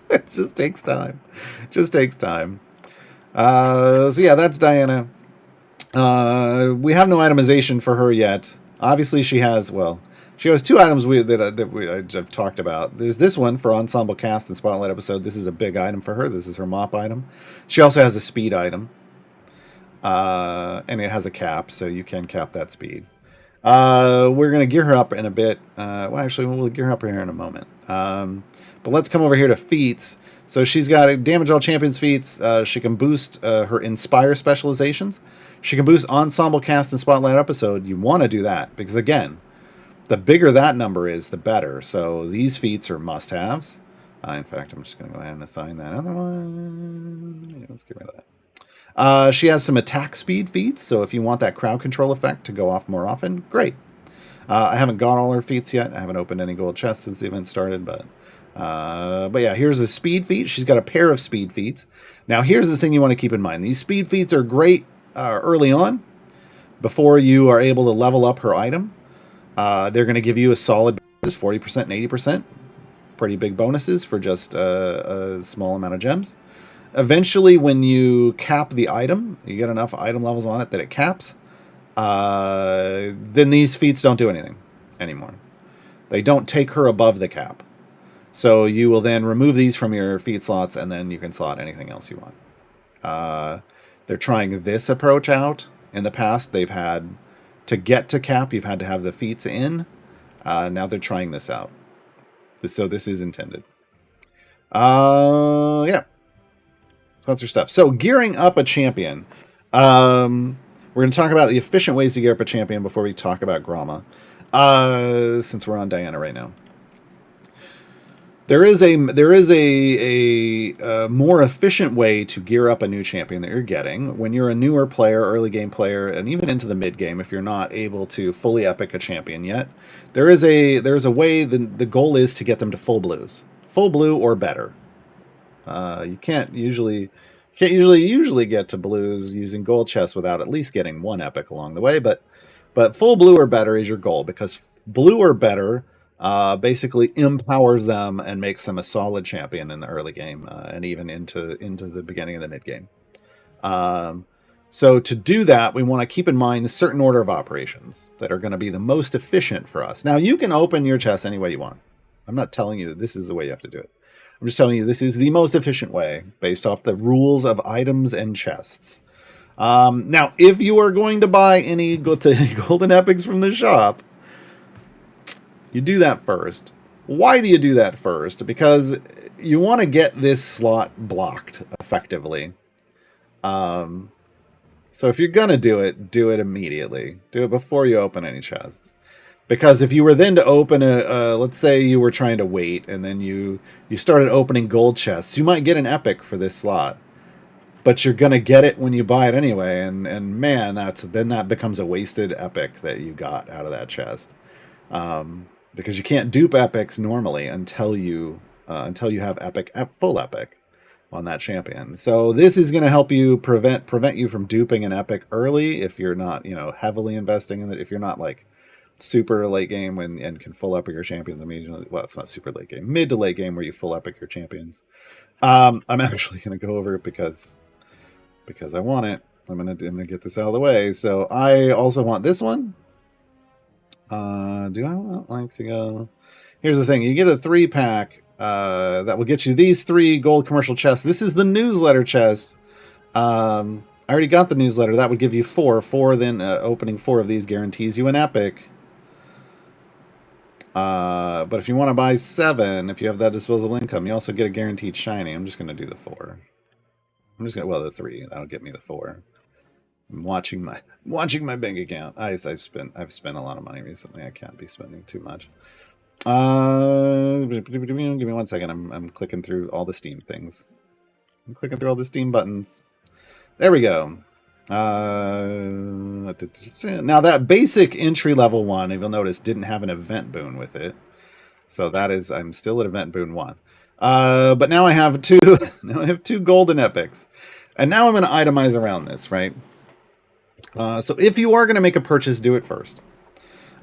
It just takes time. So yeah, that's Diana. We have no itemization for her yet. Obviously, she has 2 items I've talked about. There's this one for Ensemble Cast and Spotlight Episode. This is a big item for her. This is her mop item. She also has a speed item. And it has a cap, so you can cap that speed. We're going to gear her up in a bit. We'll gear her up here in a moment. But let's come over here to feats. So she's got damage all champions feats. She can boost her Inspire specializations. She can boost Ensemble Cast and Spotlight Episode. You want to do that because, again, the bigger that number is, the better. So these feats are must-haves. In fact, I'm just going to go ahead and assign that other one. Yeah, let's get rid of that. She has some attack speed feats. So if you want that crowd control effect to go off more often, great. I haven't got all her feats yet. I haven't opened any gold chests since the event started, but yeah, here's a speed feat. She's got a pair of speed feats. Now, here's the thing you want to keep in mind. These speed feats are great early on, before you are able to level up her item. They're going to give you a solid 40% and 80%. Pretty big bonuses for just a small amount of gems. Eventually, when you cap the item, you get enough item levels on it that it caps, then these feats don't do anything anymore. They don't take her above the cap. So you will then remove these from your feat slots, and then you can slot anything else you want. They're trying this approach out. In the past, they've had, to get to cap, you've had to have the feats in. Now they're trying this out. So this is intended. Yeah. So that's your stuff. So gearing up a champion. We're going to talk about the efficient ways to gear up a champion before we talk about Gromma. Since we're on Diana right now. There is a more efficient way to gear up a new champion that you're getting when you're a newer player, early game player, and even into the mid game. If you're not able to fully epic a champion yet, there's a way. The goal is to get them to full blue or better. You can't usually get to blues using gold chests without at least getting one epic along the way. But full blue or better is your goal, because blue or better basically empowers them and makes them a solid champion in the early game and even into the beginning of the mid game. So to do that, we want to keep in mind a certain order of operations that are going to be the most efficient for us. Now, you can open your chest any way you want. I'm not telling you that this is the way you have to do it. I'm just telling you this is the most efficient way based off the rules of items and chests. Now, if you are going to buy any golden epics from the shop, you do that first. Why do you do that first? Because you want to get this slot blocked effectively. So if you're going to do it immediately. Do it before you open any chests. Because if you were then to open let's say you were trying to wait and then you started opening gold chests, you might get an epic for this slot. But you're going to get it when you buy it anyway. And man, then that becomes a wasted epic that you got out of that chest. Because you can't dupe epics normally until you have full epic on that champion. So this is going to help you prevent you from duping an epic early if you're not heavily investing in it. If you're not like super late game and can full epic your champions immediately. Well, it's not super late game, mid to late game where you full epic your champions. I'm actually going to go over it because I want it. I'm gonna get this out of the way. So I also want this one. Do I like to go? Here's the thing: you get a 3-pack that will get you these 3 gold commercial chests. This is the newsletter chest. I already got the newsletter. That would give you 4. Then opening 4 of these guarantees you an epic. But if you want to buy 7, if you have that disposable income, you also get a guaranteed shiny. I'm just going to do the 4. The 3. That'll get me the 4. I'm watching my bank account. I've spent a lot of money recently. I can't be spending too much. Give me 1 second. I'm clicking through all the Steam things. I'm clicking through all the Steam buttons. There we go. Now that basic entry level one, if you'll notice, didn't have an event boon with it. So I'm still at event boon 1. But now I have 2 golden epics. And now I'm going to itemize around this, right? So if you are going to make a purchase, do it first.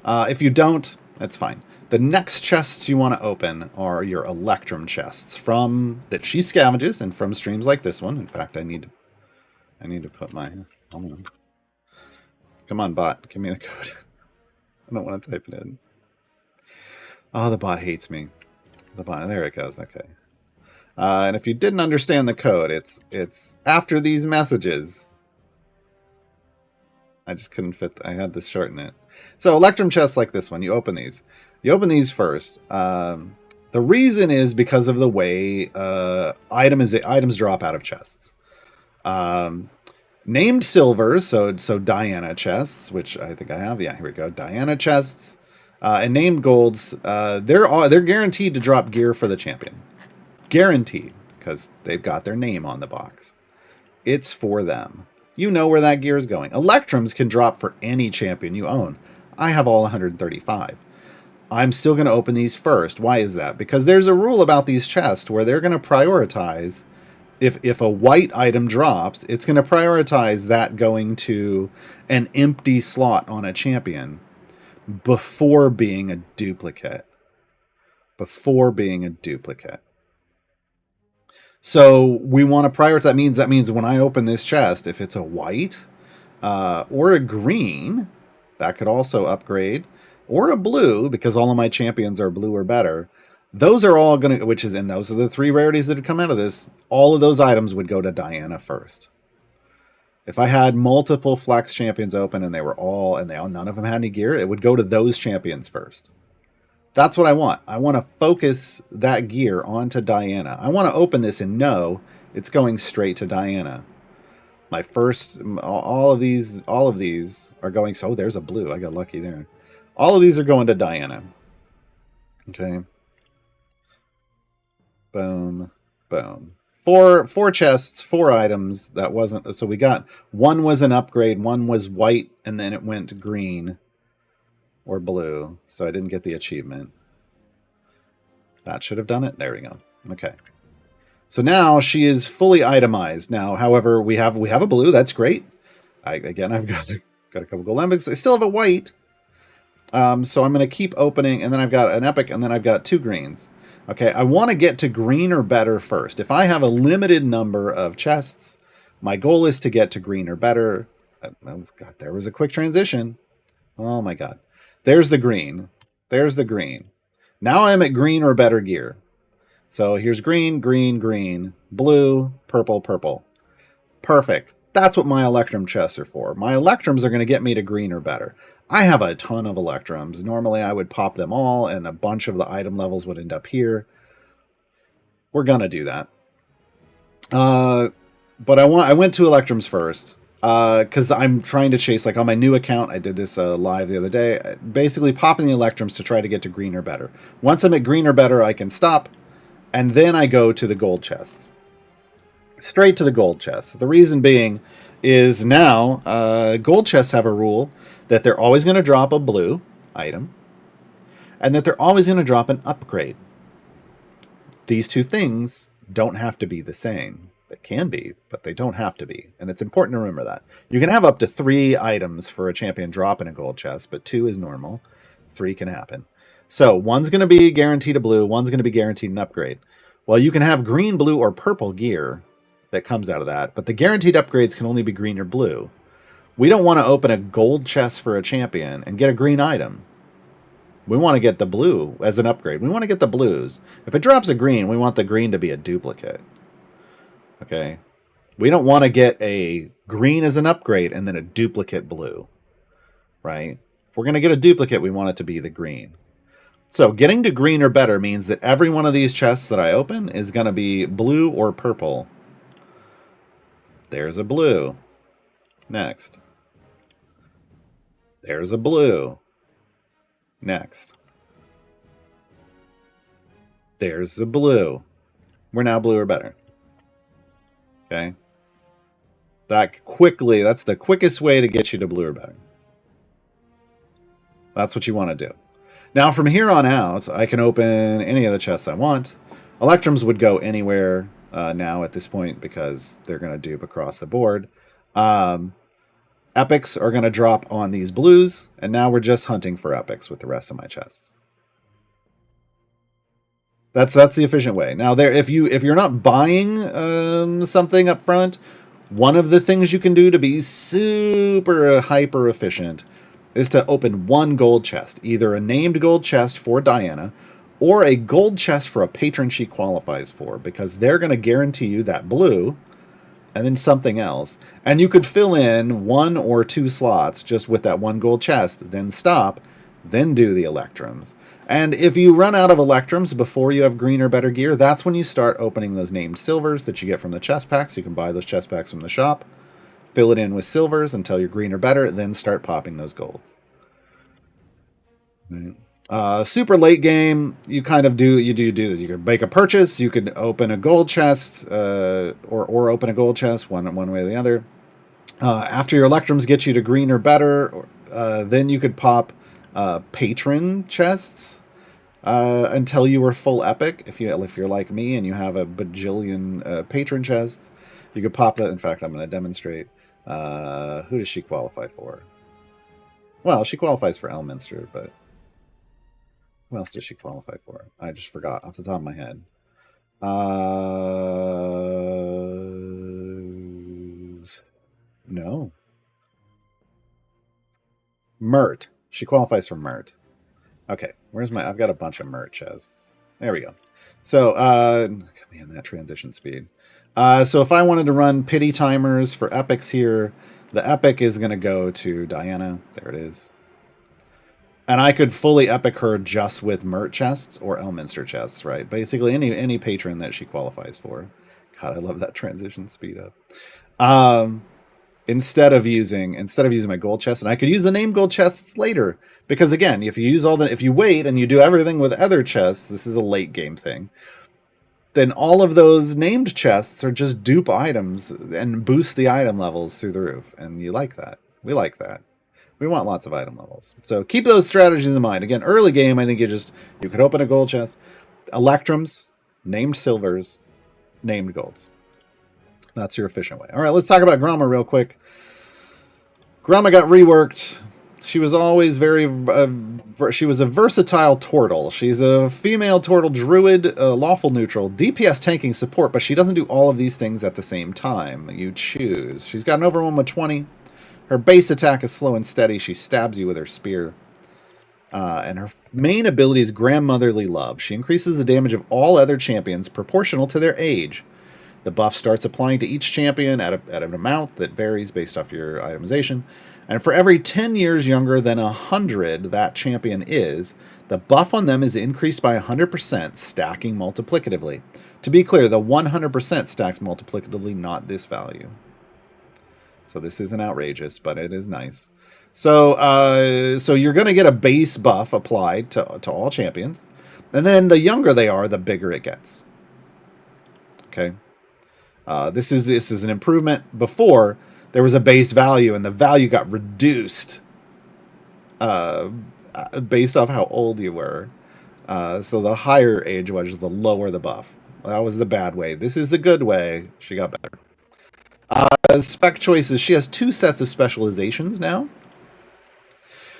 If you don't, that's fine. The next chests you want to open are your Electrum chests that she scavenges and from streams like this one. In fact, I need to put my... Hold on. Come on, bot. Give me the code. I don't want to type it in. Oh, the bot hates me. The bot. There it goes. Okay. And if you didn't understand the code, it's after these messages. I just couldn't fit. I had to shorten it. So Electrum chests like this one, you open these. You open these first. The reason is because of the way items drop out of chests. Named silvers, so Diana chests, which I think I have. Yeah, here we go. Diana chests. And named golds, they're guaranteed to drop gear for the champion. Guaranteed, because they've got their name on the box. It's for them. You know where that gear is going. Electrums can drop for any champion you own. I have all 135. I'm still going to open these first. Why is that? Because there's a rule about these chests where they're going to prioritize. If a white item drops, it's going to prioritize that going to an empty slot on a champion before being a duplicate. So we want to prioritize. That means when I open this chest, if it's a white or a green, that could also upgrade, or a blue, because all of my champions are blue or better. Those are all going to, those are the 3 rarities that have come out of this. All of those items would go to Diana first. If I had multiple flex champions open and none of them had any gear, it would go to those champions first. That's what I want. I want to focus that gear onto Diana. I want to open this and know it's going straight to Diana. My first, all of these are going. So there's a blue. I got lucky there. All of these are going to Diana. Okay. Boom, boom. Four chests, 4 items. That wasn't, so we got, one was an upgrade, one was white, and then it went green or blue. So I didn't get the achievement. That should have done it. There we go. Okay. So now she is fully itemized. Now, however, we have a blue. That's great. I've got a couple gold lemons. I still have a white. So I'm going to keep opening, and then I've got an epic, and then I've got 2 greens. Okay, I want to get to green or better first. If I have a limited number of chests, my goal is to get to green or better. Oh, God, there was a quick transition. Oh, my God. There's the green. There's the green. Now I'm at green or better gear. So here's green, green, green, blue, purple, purple. Perfect. That's what my Electrum chests are for. My Electrums are going to get me to green or better. I have a ton of Electrums. Normally I would pop them all and a bunch of the item levels would end up here. We're going to do that. But I went to Electrums first because I'm trying to chase, like on my new account, I did this live the other day, basically popping the Electrums to try to get to green or better. Once I'm at green or better, I can stop, and then I go to the gold chests. Straight to the gold chests. The reason being is now gold chests have a rule that they're always going to drop a blue item and that they're always going to drop an upgrade. These two things don't have to be the same. They can be, but they don't have to be. And it's important to remember that. You can have up to 3 items for a champion drop in a gold chest, but 2 is normal. 3 can happen. So one's going to be guaranteed a blue, one's going to be guaranteed an upgrade. Well, you can have green, blue, or purple gear that comes out of that, but the guaranteed upgrades can only be green or blue. We don't want to open a gold chest for a champion and get a green item. We want to get the blue as an upgrade. We want to get the blues. If it drops a green, we want the green to be a duplicate. Okay? We don't want to get a green as an upgrade and then a duplicate blue. Right? If we're going to get a duplicate, we want it to be the green. So getting to green or better means that every one of these chests that I open is going to be blue or purple. There's a blue. Next. There's a blue. Next. There's a blue. We're now blue or better. Okay? That's the quickest way to get you to blue or better. That's what you want to do. Now, from here on out, I can open any of the chests I want. Electrums would go anywhere now at this point because they're going to dupe across the board. Epics are going to drop on these blues, and now we're just hunting for epics with the rest of my chests. That's the efficient way. Now, if you're not buying something up front, one of the things you can do to be super hyper efficient is to open one gold chest, either a named gold chest for Diana or a gold chest for a patron she qualifies for, because they're going to guarantee you that blue and then something else. And you could fill in 1 or 2 slots just with that one gold chest, then stop, then do the Electrums. And if you run out of Electrums before you have green or better gear, that's when you start opening those named silvers that you get from the chest packs. You can buy those chest packs from the shop, fill it in with silvers until you're green or better, then start popping those golds. Super late game, you kind of do this. You can make a purchase, you could open a gold chest, or open a gold chest, one way or the other. After your Electrums get you to green or better, then you could pop patron chests until you were full epic. If you're like me and you have a bajillion patron chests, you could pop that. In fact, I'm going to demonstrate. Who does she qualify for? Well, she qualifies for Elminster, but who else does she qualify for? I just forgot off the top of my head. No. Mert. She qualifies for Mert. Okay, I've got a bunch of Mert chests. There we go. So, man, that transition speed. So if I wanted to run pity timers for epics here, the epic is going to go to Diana. There it is. And I could fully epic her just with Mert chests or Elminster chests, right? Basically, any patron that she qualifies for. God, I love that transition speed up. instead of using my gold chest, and I could use the named gold chests later, because again, if you wait and you do everything with other chests, this is a late game thing, then all of those named chests are just dupe items and boost the item levels through the roof, and you like that. We like that. We want lots of item levels. So keep those strategies in mind. Again, early game, I think you could open a gold chest, electrums, named silvers, named golds. That's your efficient way. All right, let's talk about Gromma real quick. Gromma got reworked. She was always she was a versatile turtle. She's a female turtle druid, lawful neutral, DPS tanking support, but she doesn't do all of these things at the same time. You choose. She's got an overwhelm of 20. Her base attack is slow and steady. She stabs you with her spear. And her main ability is Grandmotherly Love. She increases the damage of all other champions proportional to their age. The buff starts applying to each champion at an amount that varies based off your itemization. And for every 10 years younger than 100 that champion is, the buff on them is increased by 100%, stacking multiplicatively. To be clear, the 100% stacks multiplicatively, not this value. So this isn't outrageous, but it is nice. So you're going to get a base buff applied to all champions. And then the younger they are, the bigger it gets. Okay. This is an improvement. Before, there was a base value, and the value got reduced based off how old you were. So the higher age was, the lower the buff. That was the bad way. This is the good way. She got better. Spec choices. She has 2 sets of specializations now.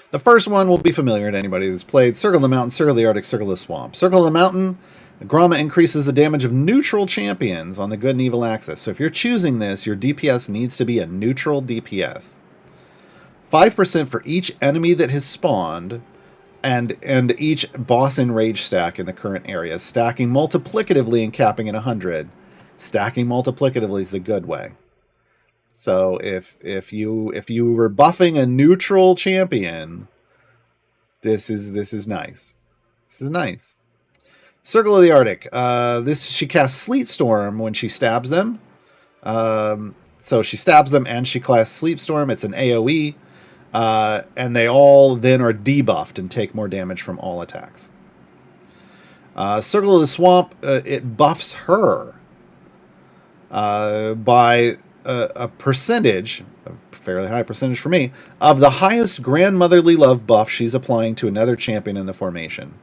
The first one will be familiar to anybody who's played. Circle of the Mountain, Circle of the Arctic, Circle of the Swamp. Circle of the Mountain, Gromma increases the damage of neutral champions on the good and evil axis. So if you're choosing this, your DPS needs to be a neutral DPS. 5% for each enemy that has spawned, and each boss in rage stack in the current area, stacking multiplicatively and capping at 100. Stacking multiplicatively is the good way. So if you were buffing a neutral champion, this is nice. This is nice. Circle of the Arctic. She casts Sleet Storm when she stabs them. So she stabs them and she casts Sleep Storm. It's an AoE. And they all then are debuffed and take more damage from all attacks. Circle of the Swamp, it buffs her by a percentage, a fairly high percentage for me, of the highest Grandmotherly Love buff she's applying to another champion in the formation.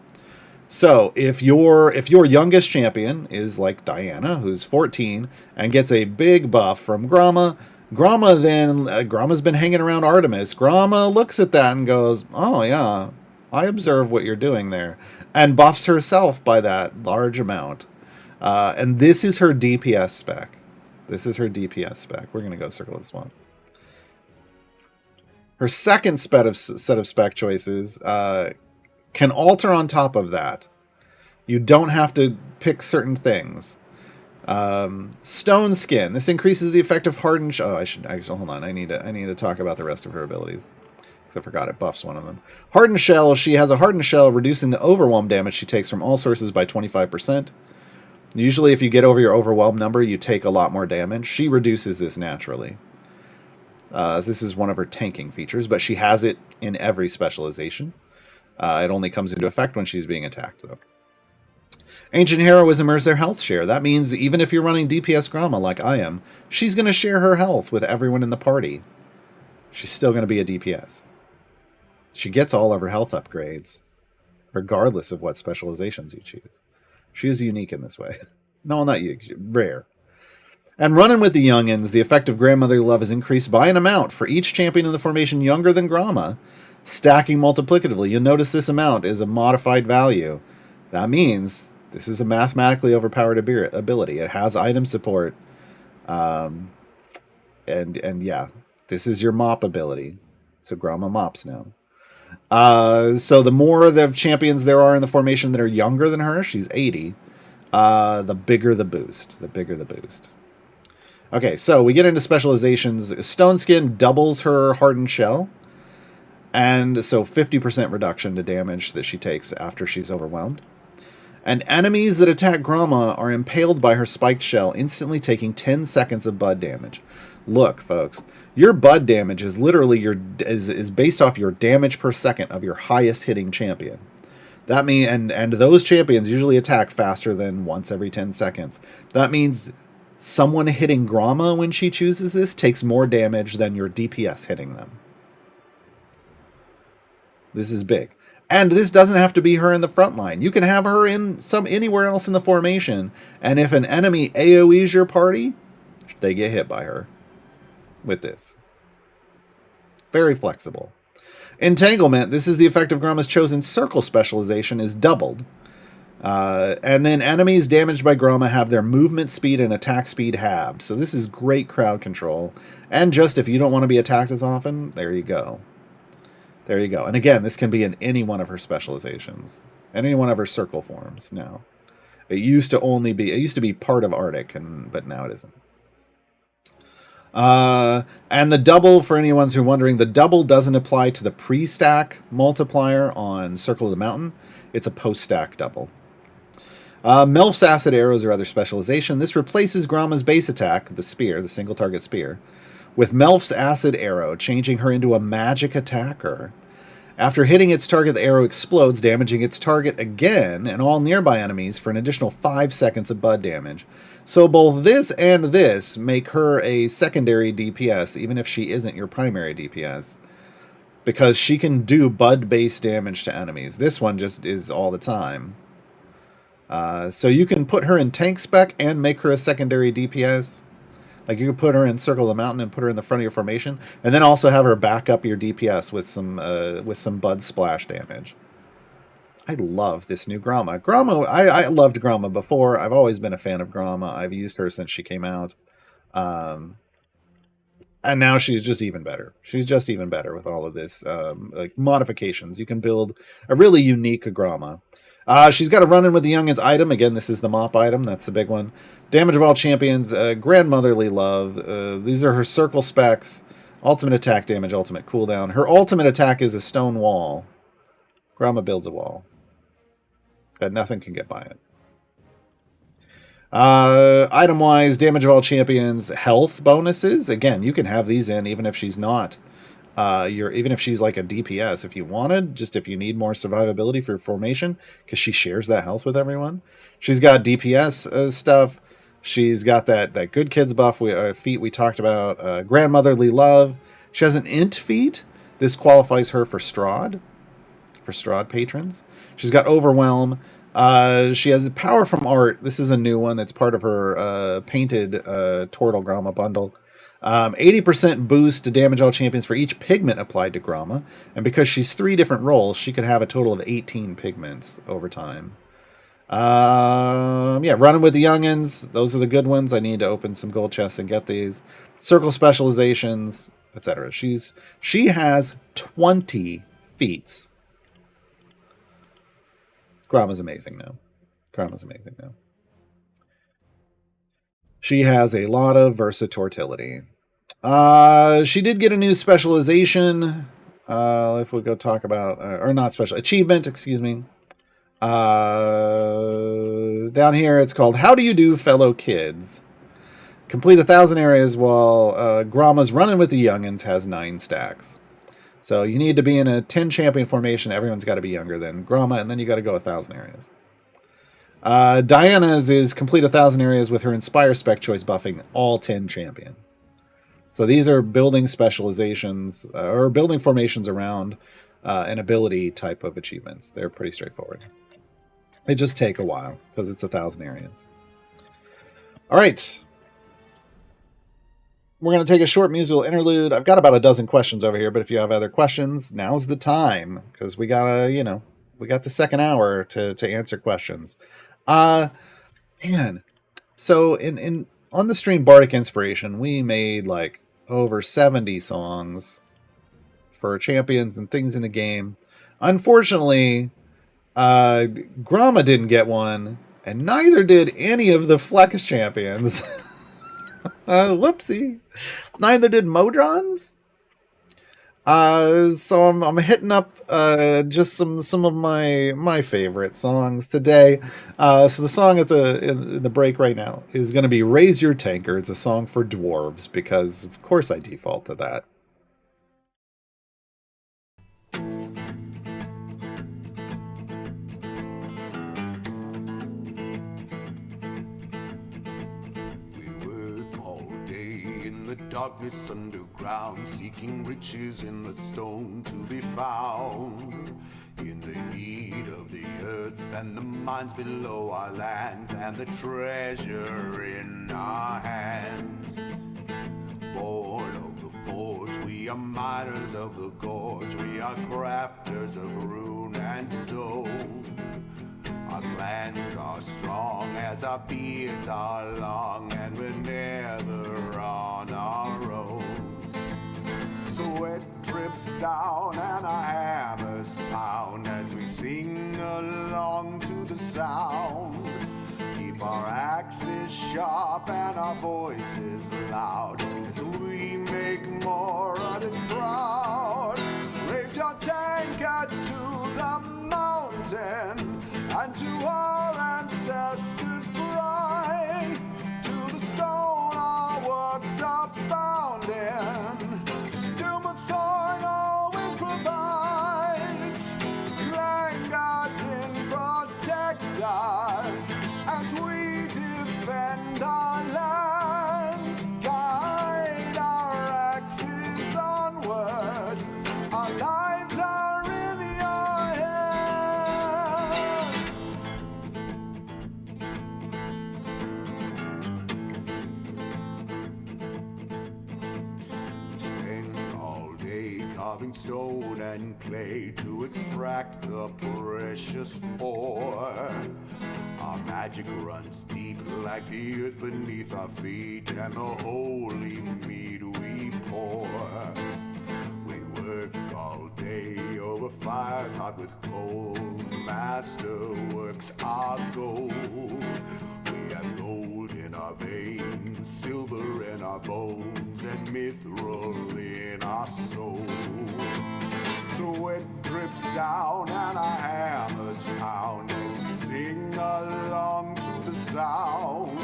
So if your youngest champion is like Diana, who's 14, and gets a big buff from Gromma's been hanging around Artemis. Gromma looks at that and goes, "Oh yeah, I observe what you're doing there," and buffs herself by that large amount. And this is her DPS spec. We're going to go Circle of the Swamp. Her second set of spec choices can alter on top of that. You don't have to pick certain things. Stone Skin. This increases the effect of hardened. Hold on. I need to talk about the rest of her abilities. Because I forgot it buffs one of them. Hardened Shell. She has a hardened shell, reducing the overwhelm damage she takes from all sources by 25%. Usually, if you get over your overwhelm number, you take a lot more damage. She reduces this naturally. This is one of her tanking features, but she has it in every specialization. It only comes into effect when she's being attacked, though. Ancient Heroism is their health share. That means even if you're running DPS Gromma like I am, she's going to share her health with everyone in the party. She's still going to be a DPS. She gets all of her health upgrades, regardless of what specializations you choose. She is unique in this way. No, not unique. Rare. And running with the youngins, the effect of Grandmotherly Love is increased by an amount for each champion in the formation younger than Gromma, stacking multiplicatively. You'll notice this amount is a modified value. That means this is a mathematically overpowered ability. It has item support. And yeah, this is your mop ability. So Gromma mops now. So the more the champions there are in the formation that are younger than her, she's 80, the bigger the boost. Okay, so we get into specializations. Stone Skin doubles her hardened shell, and so 50% reduction to damage that she takes after she's overwhelmed. And enemies that attack Gromma are impaled by her spiked shell, instantly taking 10 seconds of bud damage. Look, folks, Your bud damage is literally is based off your damage per second of your highest hitting champion. That means and those champions usually attack faster than once every 10 seconds. That means someone hitting Gromma when she chooses this takes more damage than your DPS hitting them. This is big. And this doesn't have to be her in the front line. You can have her in anywhere else in the formation, and if an enemy AoEs your party, they get hit by her with this. Very flexible. Entanglement, this is the effect of Gromma's chosen circle specialization, is doubled. And then enemies damaged by Gromma have their movement speed and attack speed halved. So this is great crowd control. And just if you don't want to be attacked as often, there you go. There you go. And again, this can be in any one of her specializations. Any one of her circle forms now. It used to be part of Arctic, but now it isn't. And the double, for anyone who's wondering, the double doesn't apply to the pre-stack multiplier on Circle of the Mountain. It's a post-stack double. Melf's acid arrows are other specialization. This replaces Gromma's base attack, the spear, the single target spear, with Melf's acid arrow, changing her into a magic attacker. After hitting its target, the arrow explodes, damaging its target again and all nearby enemies for an additional 5 seconds of bud damage. So both this and this make her a secondary DPS, even if she isn't your primary DPS, because she can do bud-based damage to enemies. This one just is all the time. So you can put her in tank spec and make her a secondary DPS. Like you can put her in Circle of the Mountain and put her in the front of your formation, and then also have her back up your DPS with some bud splash damage. I love this new Gromma. I loved Gromma before. I've always been a fan of Gromma. I've used her since she came out. And now she's just even better. She's just even better with all of this like modifications. You can build a really unique Gromma. She's got a run-in with the Youngins item. Again, this is the mop item. That's the big one. Damage of all champions. Grandmotherly love. These are her circle specs. Ultimate attack damage, ultimate cooldown. Her ultimate attack is a stone wall. Gromma builds a wall that nothing can get by it. Item-wise, damage of all champions, health bonuses. Again, you can have these in even if she's not even if she's like a DPS if you wanted, just if you need more survivability for your formation, because she shares that health with everyone. She's got DPS stuff. She's got that good kids buff feat we talked about. Grandmotherly love. She has an int feat. This qualifies her for Strahd patrons. She's got overwhelm. She has power from art. This is a new one that's part of her painted Tortle Gromma bundle. 80% boost to damage all champions for each pigment applied to Gromma. And because she's 3 different roles, she could have a total of 18 pigments over time. Yeah, running with the Youngins. Those are the good ones. I need to open some gold chests and get these. Circle specializations, etc. She has 20 feats. Gromma's amazing now. She has a lot of versatility. She did get a new specialization. If we go talk about, or not special, achievement, excuse me. Down here it's called How Do You Do, Fellow Kids? Complete 1,000 areas while Gromma's running with the Youngins has 9 stacks. So you need to be in a 10 champion formation. Everyone's got to be younger than Gromma, and then you got to go 1,000 areas. Diana's is complete 1,000 areas with her Inspire spec choice buffing all 10 champion. So these are building specializations or building formations around an ability type of achievements. They're pretty straightforward. They just take a while because it's 1,000 areas. All right. We're going to take a short musical interlude. I've got about a dozen questions over here, but if you have other questions, now's the time because we got the second hour to answer questions. Man, so in on the stream Bardic Inspiration, we made like over 70 songs for champions and things in the game. Unfortunately, Gromma didn't get one, and neither did any of the Flex champions. Whoopsie. Neither did Modrons. So I'm hitting up just some of my favorite songs today. So the song at in the break right now is going to be "Raise Your Tanker." It's a song for dwarves because of course I default to that. Darkness underground, seeking riches in the stone to be found. In the heat of the earth and the mines below our lands, and the treasure in our hands. Born of the forge, we are miners of the gorge, we are crafters of rune and stone. Our clans are strong as our beards are long, and we're never on our own. Sweat drips down and our hammers pound as we sing along to the sound. Keep our axes sharp and our voices loud as we make more of it proud. Raise your tankards to the mountain and to our ancestors' pride, to the stone our works are bound in. Doom-a-thorn always provides, Land Guardian protect us as we defend our lands. Guide our axes onward, our lives are in your hands. We spend all day carving stone and clay to extract the precious ore. Our magic runs deep like the earth beneath our feet, and the holy mead we pour. We work all day over fires hot with coal. Masterworks our gold. We have gold in our veins, silver in our bones, and mithril in our soul. Sweat drips down and our hammers pound as we sing along to the sound.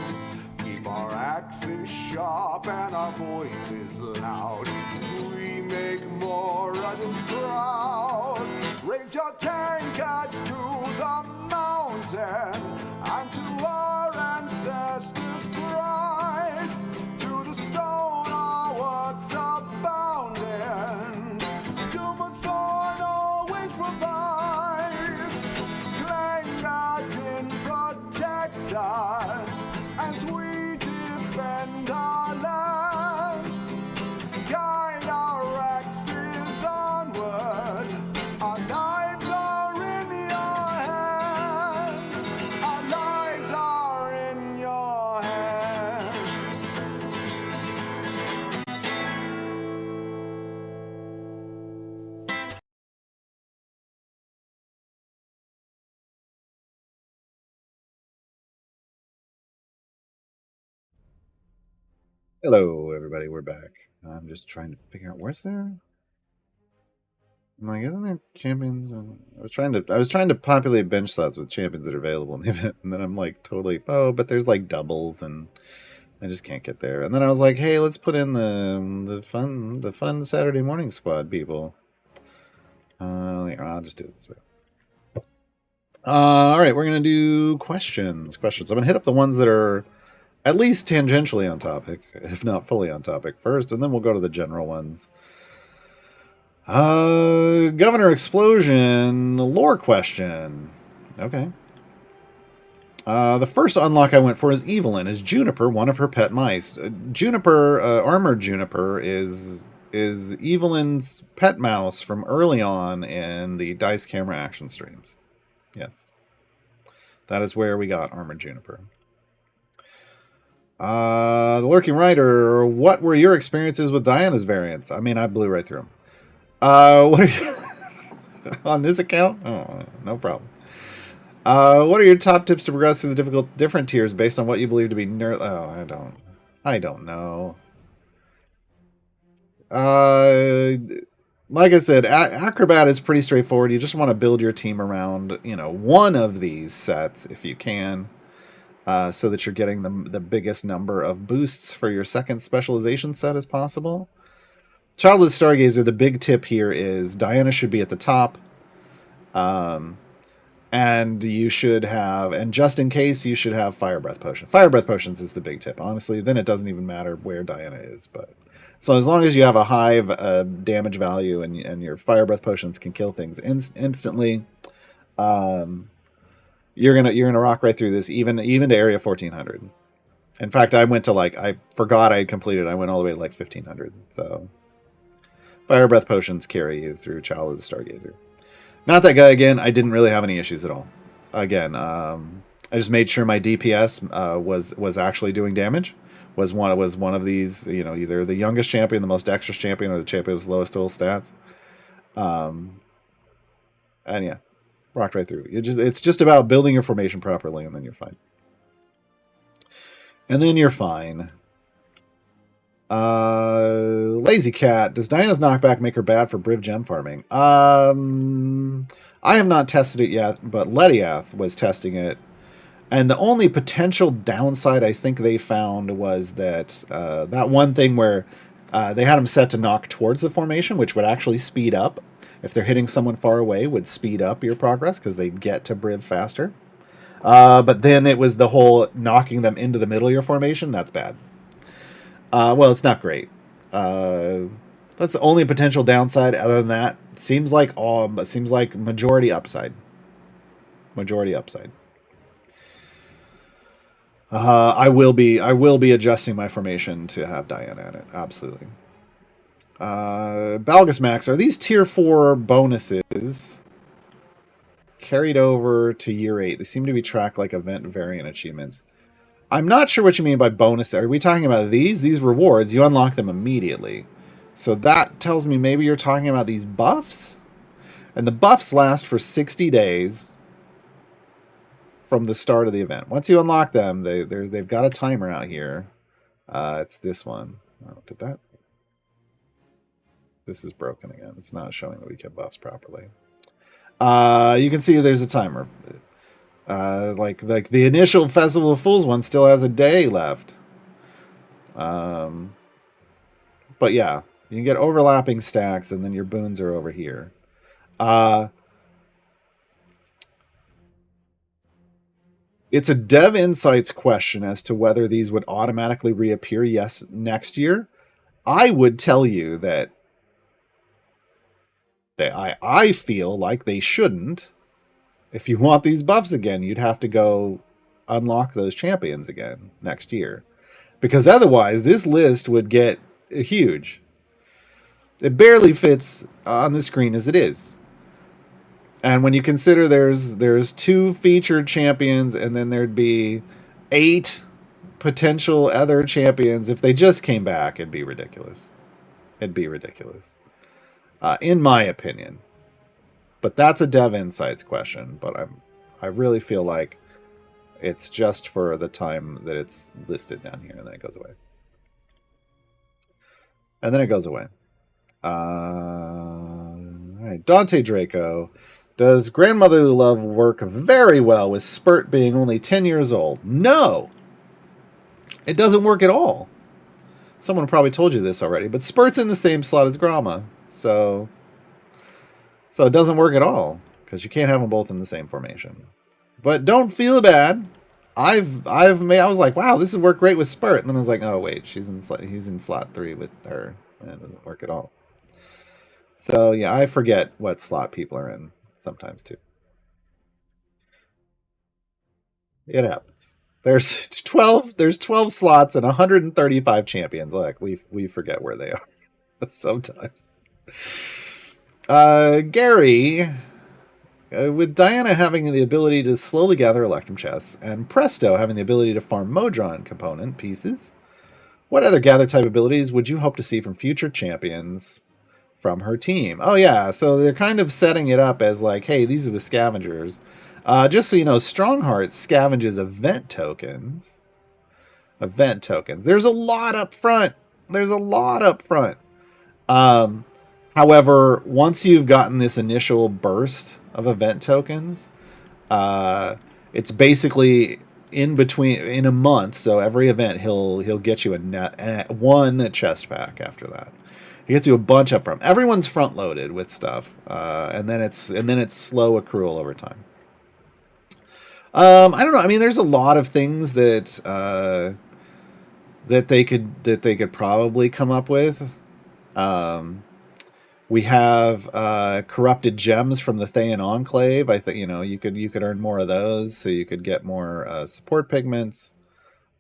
Keep our axes sharp and our voices loud as we make more of the crowd. Raise your tankards to the mountain and to our ancestors' pride, to the stone our works are bound in. Doom-a-thorn always provides, Clan Guardian protect us as we defend our lands. Guide our axes onward, our lives are in your hands. Our lives are in your hands. Hello, everybody. We're back. I'm just trying to figure out where's there. I'm like, isn't there champions? I was trying to populate bench slots with champions that are available in the event, and then I'm like totally but there's like doubles, and I just can't get there. And then I was like, hey, let's put in the fun Saturday morning squad people. Here, I'll just do it this way. All right, we're gonna do questions. I'm gonna hit up the ones that are at least tangentially on topic, if not fully on topic first, and then we'll go to the general ones. Governor Explosion lore question. Okay. The first unlock I went for is Evelyn. Is Juniper one of her pet mice? Juniper, Armored Juniper, is Evelyn's pet mouse from early on in the Dice Camera action streams. Yes. That is where we got Armored Juniper. The Lurking Rider, what were your experiences with Diana's variants? I mean, I blew right through them. What are you on this account? Oh, no problem. What are your top tips to progress through the different tiers based on what you believe to be nerd? Oh, I don't know. like I said, Acrobat is pretty straightforward. You just want to build your team around, one of these sets if you can, so that you're getting the biggest number of boosts for your second specialization set as possible. Childhood Stargazer, the big tip here is Diana should be at the top. And you should have, and just in case, you should have Fire Breath Potion. Fire Breath Potions is the big tip. Honestly, then it doesn't even matter where Diana is. But so as long as you have a high damage value and your Fire Breath Potions can kill things instantly, you're gonna rock right through this, even to area 1400. In fact, I went to I forgot I had completed. I went all the way to 1500. So Fire Breath Potions carry you through Child of the Stargazer. Not that guy again. I didn't really have any issues at all. Again, I just made sure my DPS was actually doing damage. Was one of these, either the youngest champion, the most dexterous champion, or the champion with lowest total stats. And yeah, rocked right through. It's just about building your formation properly, and then you're fine. Lazy Cat. Does Diana's knockback make her bad for Briv gem farming? I have not tested it yet, but Lediath was testing it. And the only potential downside I think they found was that that one thing where they had them set to knock towards the formation, which would actually speed up. If they're hitting someone far away, would speed up your progress because they'd get to Briv faster. But then it was the whole knocking them into the middle of your formation. That's bad. Well, it's not great. That's the only potential downside. Other than that, seems like majority upside. Majority upside. I will be adjusting my formation to have Diana in it. Absolutely. Balgus Max, are these tier 4 bonuses carried over to year 8? They seem to be tracked like event variant achievements. I'm not sure what you mean by bonus. Are we talking about these rewards? You unlock them immediately. So that tells me maybe you're talking about these buffs. And the buffs last for 60 days from the start of the event. Once you unlock them, they've got a timer out here. It's this one. Oh, did that? This is broken again. It's not showing the weekend buffs properly. You can see there's a timer. Like the initial Festival of Fools one still has a day left. But yeah, you can get overlapping stacks, and then your boons are over here. It's a Dev Insights question as to whether these would automatically reappear next year. I would tell you that I feel like they shouldn't. If you want these buffs again, you'd have to go unlock those champions again next year. Because otherwise, this list would get huge. It barely fits on the screen as it is. And when you consider there's 2 featured champions, and then there'd be 8 potential other champions, if they just came back, it'd be ridiculous. It'd be ridiculous. In my opinion. But that's a Dev Insights question. But I really feel like it's just for the time that it's listed down here, and then it goes away. And then it goes away. All right, Dante Draco. Does Grandmotherly Love work very well with Spurt being only 10 years old? No! It doesn't work at all. Someone probably told you this already, but Spurt's in the same slot as Gromma. So it doesn't work at all, because you can't have them both in the same formation. But don't feel bad. I was like, wow, this would work great with Spurt. And then I was like, oh, wait, he's in slot 3 with her. And it doesn't work at all. So, yeah, I forget what slot people are in sometimes, too. It happens. There's 12 slots and 135 champions. Look, we forget where they are sometimes. Gary, with Diana having the ability to slowly gather Electrum chests, and Presto having the ability to farm Modron component pieces, what other gather type abilities would you hope to see from future champions from her team? Oh yeah, so they're kind of setting it up as like, hey, these are the scavengers. Just so you know, Strongheart scavenges event tokens. There's a lot up front. However, once you've gotten this initial burst of event tokens, it's basically in a month. So every event, he'll get you one chest pack after that. He gets you a bunch up front. Everyone's front loaded with stuff, and then it's slow accrual over time. I don't know. I mean, there's a lot of things that they could probably come up with. We have corrupted gems from the Thayan Enclave. I think you could earn more of those, so you could get more support pigments.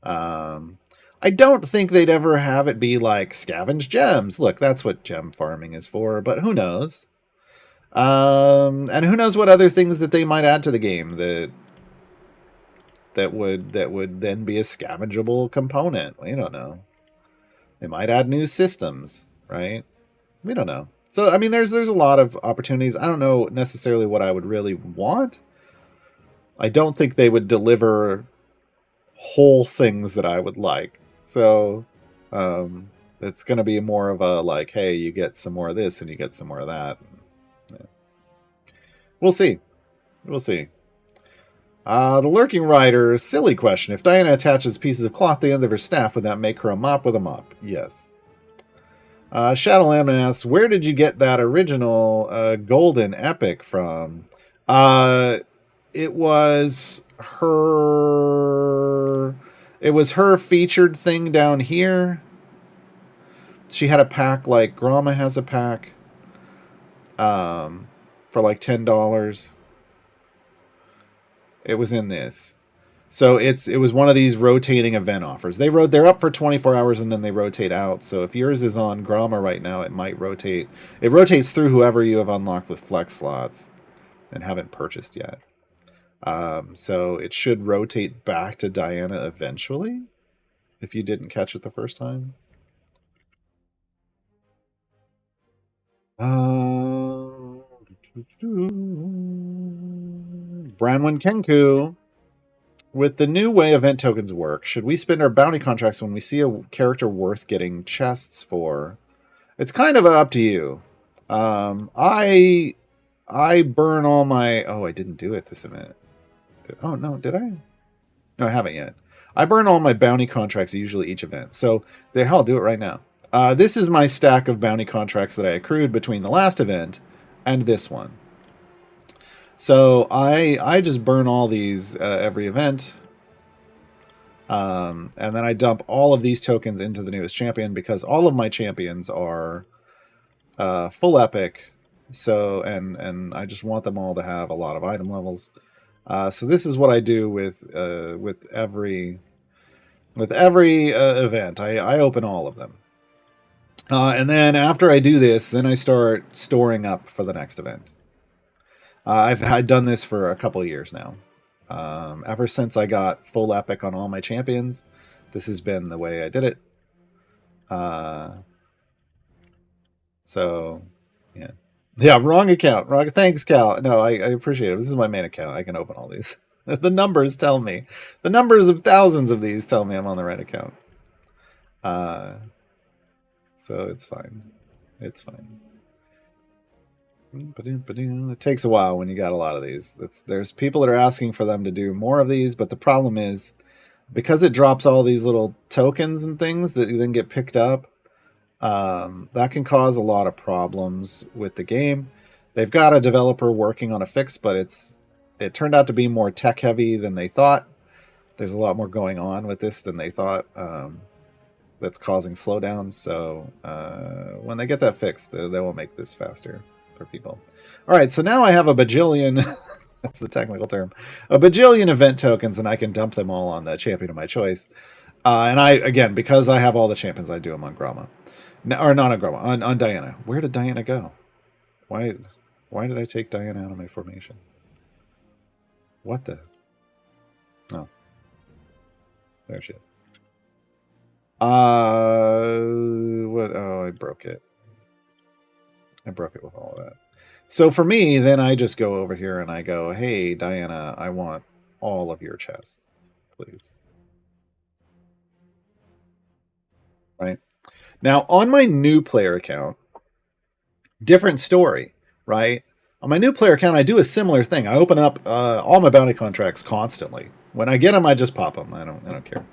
I don't think they'd ever have it be like scavenge gems. Look, that's what gem farming is for. But who knows? And who knows what other things that they might add to the game that would then be a scavengeable component. We don't know. They might add new systems, right? We don't know. So I mean, there's a lot of opportunities. I don't know necessarily what I would really want. I don't think they would deliver whole things that I would like. So it's going to be more of a like, hey, you get some more of this and you get some more of that. Yeah. We'll see. We'll see. The Lurking Rider, silly question. If Diana attaches pieces of cloth to the end of her staff, would that make her a mop with a mop? Yes. Shadow Lamb asks, where did you get that original golden epic from? It was her featured thing down here. She had a pack like Gromma has a pack for like $10. It was in this. So it was one of these rotating event offers. They're up for 24 hours and then they rotate out. So if yours is on Gromma right now, it might rotate. It rotates through whoever you have unlocked with flex slots and haven't purchased yet. So it should rotate back to Diana eventually if you didn't catch it the first time. Branwen Kenku. With the new way event tokens work, should we spend our bounty contracts when we see a character worth getting chests for? It's kind of up to you. I burn all my... Oh, I didn't do it this event. Oh, no, did I? No, I haven't yet. I burn all my bounty contracts usually each event. So, I'll do it right now. This is my stack of bounty contracts that I accrued between the last event and this one. So I just burn all these every event. And then I dump all of these tokens into the newest champion because all of my champions are full epic. So and I just want them all to have a lot of item levels. So this is what I do with every event. I open all of them. And then after I do this, then I start storing up for the next event. I've done this for a couple of years now. Ever since I got full epic on all my champions, this has been the way I did it. So, yeah, wrong account. Wrong. Thanks, Cal. No, I appreciate it. This is my main account. I can open all these. The numbers tell me. The numbers of thousands of these tell me I'm on the right account. So it's fine. It's fine. It takes a while when you got a lot of these. There's people that are asking for them to do more of these, but the problem is because it drops all these little tokens and things that then get picked up, that can cause a lot of problems with the game. They've got a developer working on a fix, but it turned out to be more tech heavy than they thought. There's a lot more going on with this than they thought. That's causing slowdowns. So when they get that fixed, they will make this faster for people. All right, so now I have a bajillion. That's the technical term. A bajillion event tokens, and I can dump them all on the champion of my choice. And again, because I have all the champions, I do them on Gromma. Or not on Gromma, on Diana. Where did Diana go? Why did I take Diana out of my formation? What the? Oh. There she is. What? Oh, I broke it. I broke it with all of that. So for me, then I just go over here and I go, hey, Diana, I want all of your chests, please. Right? Now, on my new player account, Different story, right? On my new player account, I do a similar thing. I open up all my bounty contracts constantly. When I get them, I just pop them. I don't care.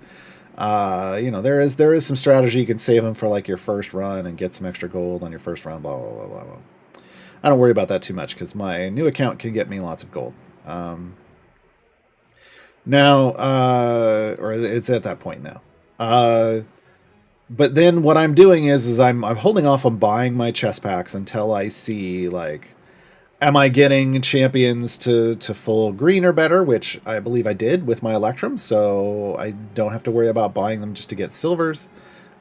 There is some strategy. You can save them for like your first run and get some extra gold on your first run. Blah blah blah blah blah. I don't worry about that too much because my new account can get me lots of gold. Or it's at that point now. But then what I'm doing is I'm holding off on buying my chest packs until I see, like, am I getting champions to full green or better, which I believe I did with my Electrum, so I don't have to worry about buying them just to get silvers.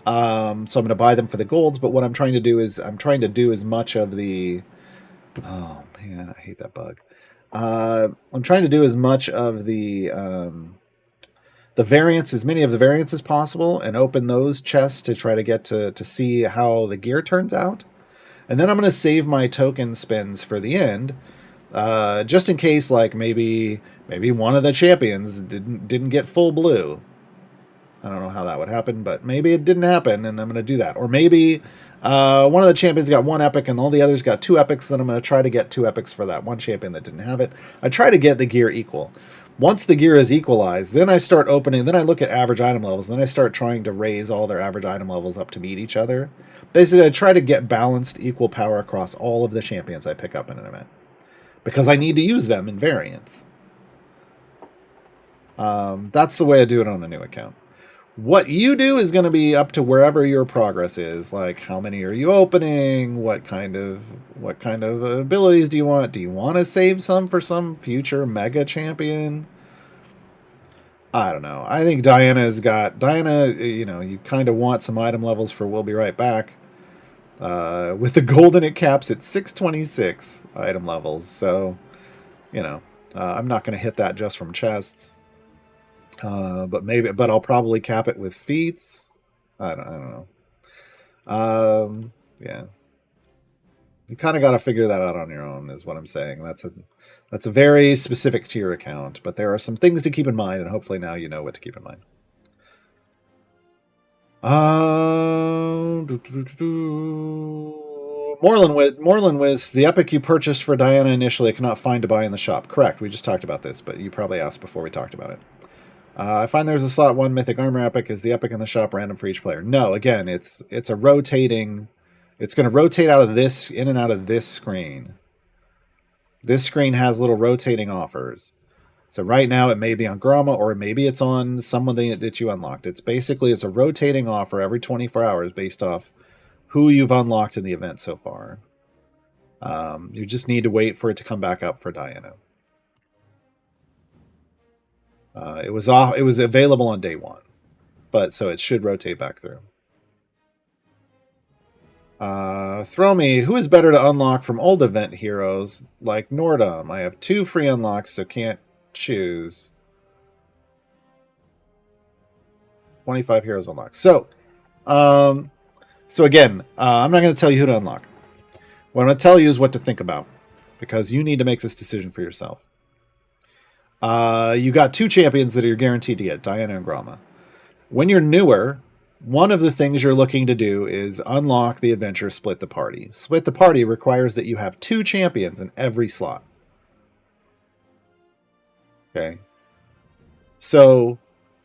So I'm going to buy them for the golds, but what I'm trying to do is I'm trying to do as much of the... Oh, man, I hate that bug. I'm trying to do as much of the variants, as many of the variants as possible, and open those chests to try to get to see how the gear turns out. And then I'm going to save my token spins for the end, just in case, like, maybe one of the champions didn't get full blue. I don't know how that would happen, but maybe it didn't happen, and I'm going to do that. Or maybe one of the champions got one epic and all the others got two epics, then I'm going to try to get two epics for that one champion that didn't have it. I try to get the gear equal. Once the gear is equalized, then I start opening, then I look at average item levels, then I start trying to raise all their average item levels up to meet each other. Basically, I try to get balanced, equal power across all of the champions I pick up in an event. Because I need to use them in variants. That's the way I do it on a new account. What you do is going to be up to wherever your progress is. Like, how many are you opening? What kind of abilities do you want? Do you want to save some for some future mega champion? I don't know. I think Diana, you kind of want some item levels for We'll Be Right Back. With the golden, it caps at 626 item levels. So, I'm not going to hit that just from chests. But I'll probably cap it with feats. I don't know. Yeah. You kind of got to figure that out on your own, is what I'm saying. That's a very specific to your account, but there are some things to keep in mind, and hopefully now you know what to keep in mind. Moreland Wiz, the epic you purchased for Diana initially I cannot find to buy in the shop. Correct, we just talked about this, but you probably asked before we talked about it. I find there's a slot 1 mythic armor epic. Is the epic in the shop random for each player? No, again, it's a rotating... It's going to rotate in and out of this screen. This screen has little rotating offers. So right now it may be on Gromma, or maybe it's on someone that you unlocked. It's a rotating offer every 24 hours based off who you've unlocked in the event so far. You just need to wait for it to come back up for Diana. It was available on day 1, but so it should rotate back through. Throw me, who is better to unlock from old event heroes like Nordum? I have 2 free unlocks, so can't choose. 25 heroes unlocked. So again, I'm not going to tell you who to unlock. What I'm going to tell you is what to think about, because you need to make this decision for yourself. You got 2 champions that you're guaranteed to get, Diana and Gromma. When you're newer, one of the things you're looking to do is unlock the adventure Split the Party. Split the Party requires that you have 2 champions in every slot. Okay. So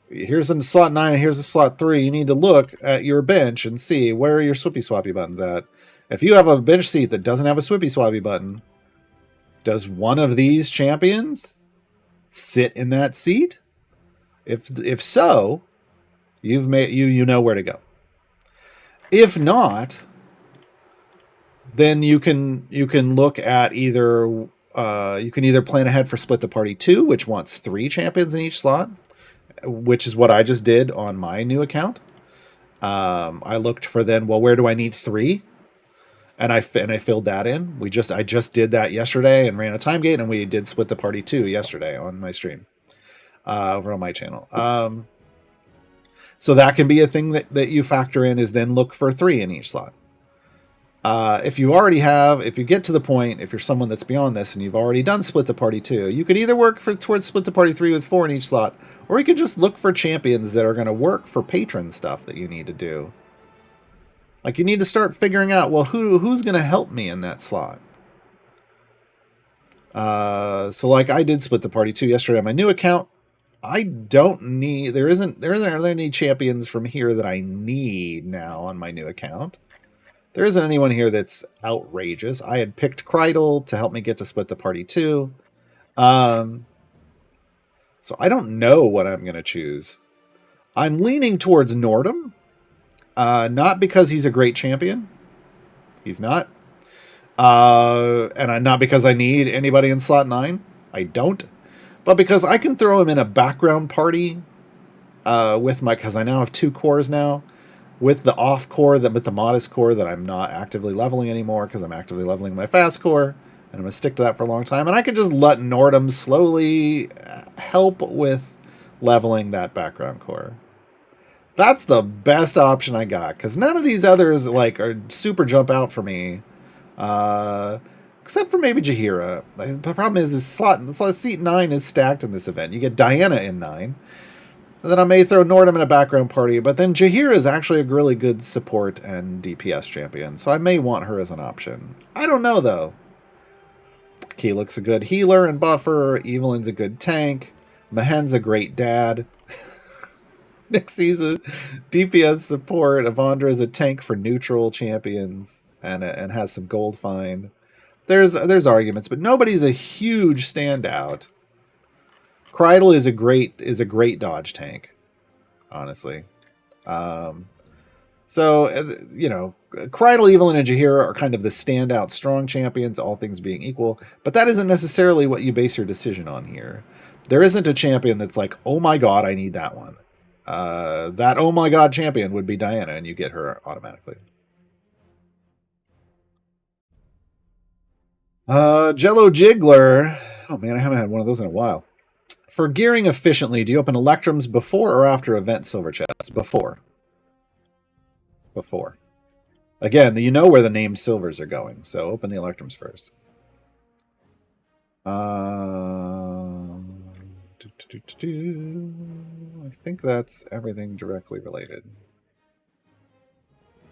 here's a slot 9 and here's a slot 3. You need to look at your bench and see where are your Swippy Swappy buttons at. If you have a bench seat that doesn't have a Swippy Swappy button, does one of these champions sit in that seat? If so, you've made you know where to go. If not, then you can look at either you can either plan ahead for Split the Party 2, which wants 3 champions in each slot, which is what I just did on my new account. I looked for where do I need 3? And I filled that in. I just did that yesterday and ran a time gate, and we did Split the Party 2 yesterday on my stream over on my channel. So that can be a thing that you factor in, is then look for 3 in each slot. If you get to the point, if you're someone that's beyond this and you've already done Split the Party 2, you could either work towards Split the Party 3 with 4 in each slot, or you could just look for champions that are going to work for patron stuff that you need to do. Like, you need to start figuring out, well, who's going to help me in that slot. So like I did split the party too yesterday on my new account. I don't need, there isn't any champions from here that I need now on my new account. There isn't anyone here that's outrageous. I had picked Kreidel to help me get to split the party too. So I don't know what I'm going to choose. I'm leaning towards Nordum. Not because he's a great champion. He's not. And not because I need anybody in slot 9. I don't. But because I can throw him in a background party with my... Because I now have 2 cores now. With the off core, with the modest core that I'm not actively leveling anymore because I'm actively leveling my fast core. And I'm going to stick to that for a long time. And I can just let Nordum slowly help with leveling that background core. That's the best option I got. Because none of these others like are super jump out for me. Except for maybe Jaheira. The problem is seat 9 is stacked in this event. You get Diana in 9. And then I may throw Nordum in a background party, but then Jaheira is actually a really good support and DPS champion, so I may want her as an option. I don't know, though. Keelook's a good healer and buffer. Evelyn's a good tank. Mahen's a great dad. Nixie's a DPS support. Avondra's a tank for neutral champions and has some gold find. There's arguments, but nobody's a huge standout. Kreidel is a great dodge tank, honestly. So you know, Kreidel, Evelyn, and Jaheira are kind of the standout strong champions, all things being equal. But that isn't necessarily what you base your decision on here. There isn't a champion that's like, oh my god, I need that one. That oh my god champion would be Diana, and you get her automatically. Jello Jiggler. Oh man, I haven't had one of those in a while. For gearing efficiently, do you open Electrums before or after event silver chests? Before. Before. Again, you know where the named silvers are going, so open the Electrums first. I think that's everything directly related.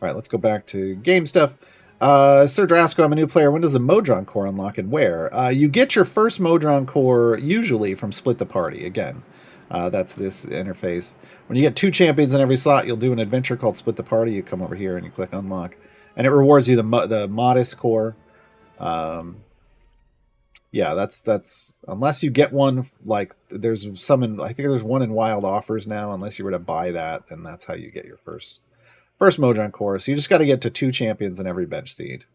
All right, let's go back to game stuff. Sir Drasco, I'm a new player. When does the Modron core unlock and where? You get your first Modron core usually from Split the Party. Again, that's this interface. When you get 2 champions in every slot, you'll do an adventure called Split the Party. You come over here and you click unlock, and it rewards you the modest core. Yeah, that's unless you get one like there's some in, I think there's one in Wild Offers now. Unless you were to buy that, then that's how you get your first Modron core. So you just got to get to 2 champions in every bench seed.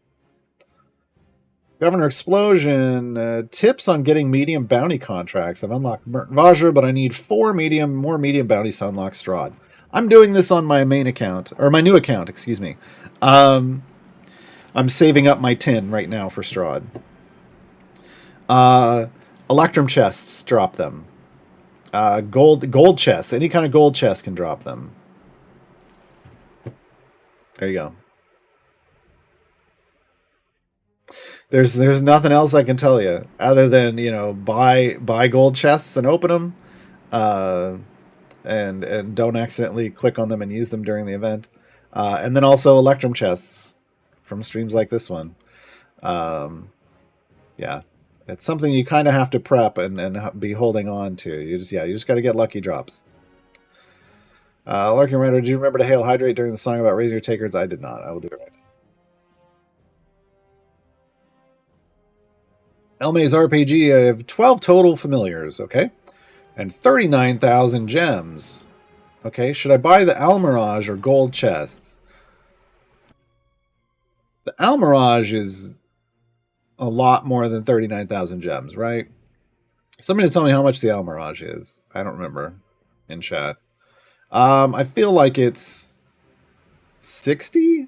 Governor Explosion, tips on getting medium bounty contracts. I've unlocked Merton Vajra, but I need 4 more medium bounties to unlock Strahd. I'm doing this on my main account, or my new account, excuse me. I'm saving up my 10 right now for Strahd. Electrum chests, drop them. Gold chests, any kind of gold chest can drop them. There you go. There's nothing else I can tell you other than, you know, buy gold chests and open them, and don't accidentally click on them and use them during the event, and then also Electrum chests from streams like this one. Yeah, it's something you kind of have to prep and be holding on to. You just got to get lucky drops. Larkin Rider, did you remember to hail Hydrate during the song about raising your takers? I did not. I will do it right. Elmay's RPG, I have 12 total familiars, okay? And 39,000 gems. Okay, should I buy the Almirage or gold chests? The Almirage is a lot more than 39,000 gems, right? Somebody tell me how much the Almirage is. I don't remember in chat. I feel like it's 60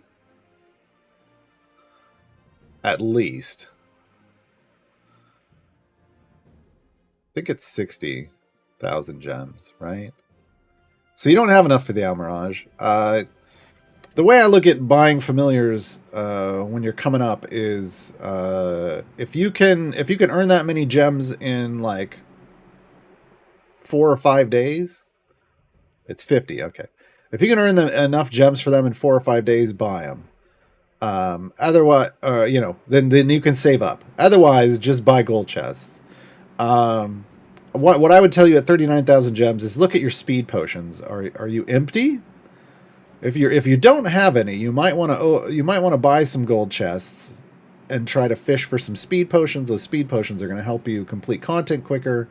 at least. I think it's 60,000 gems, right? So you don't have enough for the Almirage. The way I look at buying familiars when you're coming up is if you can earn that many gems in like 4 or 5 days. It's 50, okay. If you can earn them enough gems for them in 4 or 5 days, buy them. Otherwise, then you can save up. Otherwise, just buy gold chests. What I would tell you at 39,000 gems is look at your speed potions. Are you empty? If you don't have any, you might want to buy some gold chests and try to fish for some speed potions. Those speed potions are going to help you complete content quicker.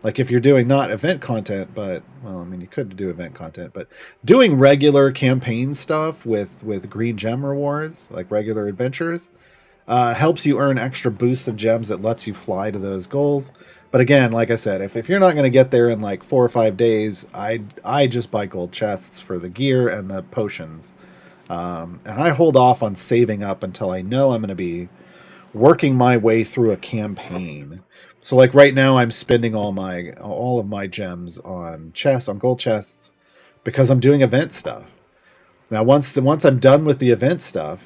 Like if you're doing not event content, but well, I mean you could do event content, but doing regular campaign stuff with green gem rewards, like regular adventures, helps you earn extra boosts of gems that lets you fly to those goals. But again, like I said, if you're not going to get there in like 4 or 5 days, I just buy gold chests for the gear and the potions, and I hold off on saving up until I know I'm going to be working my way through a campaign. So like right now I'm spending all of my gems on gold chests because I'm doing event stuff. Now once I'm done with the event stuff,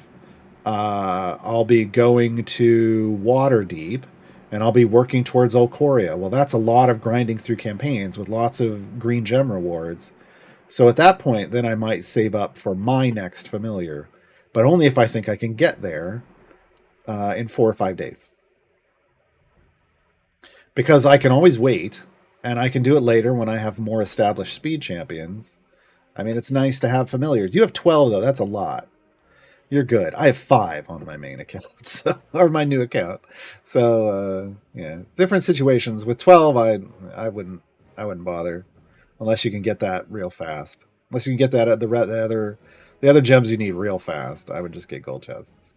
I'll be going to Waterdeep and I'll be working towards Olcoria. Well, that's a lot of grinding through campaigns with lots of green gem rewards. So at that point, then I might save up for my next familiar, but only if I think I can get there in 4 or 5 days. Because I can always wait, and I can do it later when I have more established speed champions. I mean, it's nice to have familiars. You have 12, though. That's a lot. You're good. I have 5 on my main account, or my new account. So, yeah, different situations. With 12, I wouldn't bother unless you can get that real fast. Unless you can get that at the other gems you need real fast. I would just get gold chests.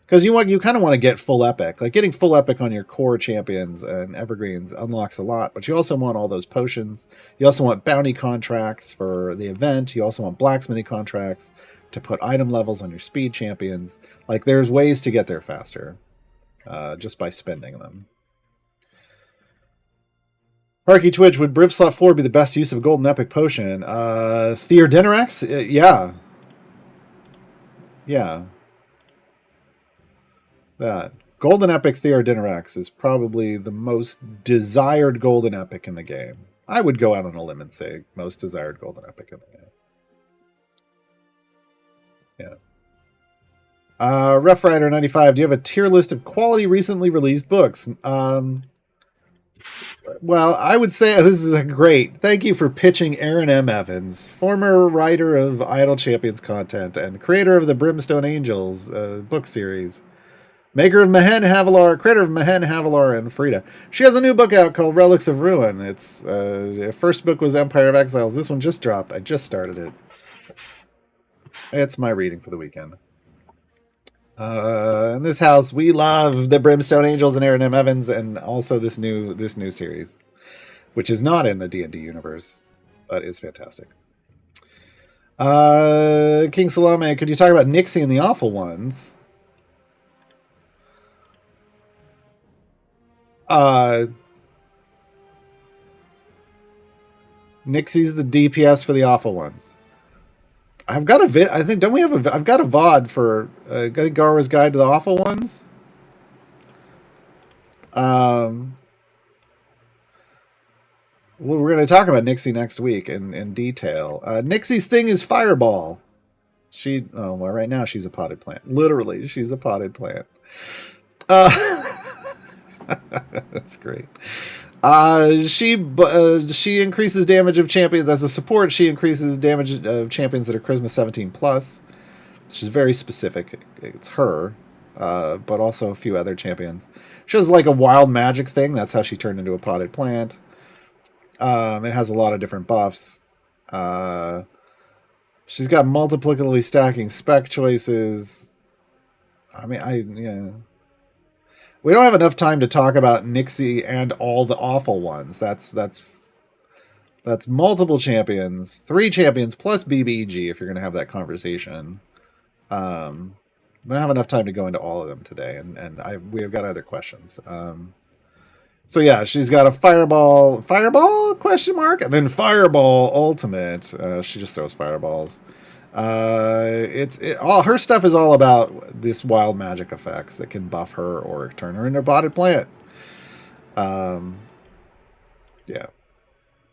Because you kind of want to get full epic. Like getting full epic on your core champions and evergreens unlocks a lot, but you also want all those potions. You also want bounty contracts for the event. You also want blacksmithing contracts to put item levels on your speed champions. Like there's ways to get there faster just by spending them. Parky Twitch, would Briv Slot 4 be the best use of Golden Epic Potion? Theodinarex? Yeah. Yeah. That Golden Epic Theodinarex is probably the most desired Golden Epic in the game. I would go out on a limb and say most desired Golden Epic in the game. Yeah. Rough Rider 95, do you have a tier list of quality recently released books? Well, I would say this is a great. Thank you for pitching Aaron M. Evans, former writer of Idle Champions content and creator of the Brimstone Angels book series. Maker of Mehen Havilar, creator of Mehen Havilar and Frida. She has a new book out called Relics of Ruin. Its first book was Empire of Exiles. This one just dropped. I just started it. It's my reading for the weekend. In this house, we love the Brimstone Angels and Aaron M. Evans, and also this new series, which is not in the D&D universe, but is fantastic. King Salome, could you talk about Nixie and the Awful Ones? Nixie's the DPS for the Awful Ones. I've got a vid. I think don't we have a? I've got a VOD for Gaarawarr's Guide to the Awful Ones. Well, we're going to talk about Nixie next week in detail. Nixie's thing is Fireball. Well, right now she's a potted plant. Literally, she's a potted plant. That's great. She increases damage of champions as a support. She increases damage of champions that are Charisma 17 plus. She's very specific. It's her, but also a few other champions. She has like a wild magic thing. That's how she turned into a potted plant. It has a lot of different buffs. She's got multiplicatively stacking spec choices. I mean, we don't have enough time to talk about Nixie and all the awful ones. That's multiple champions, 3 champions plus BBG if you're going to have that conversation. We don't have enough time to go into all of them today, and we have got other questions. So yeah, she's got a fireball question mark, and then fireball ultimate. She just throws fireballs. All her stuff is all about this wild magic effects that can buff her or turn her into a potted plant. Yeah,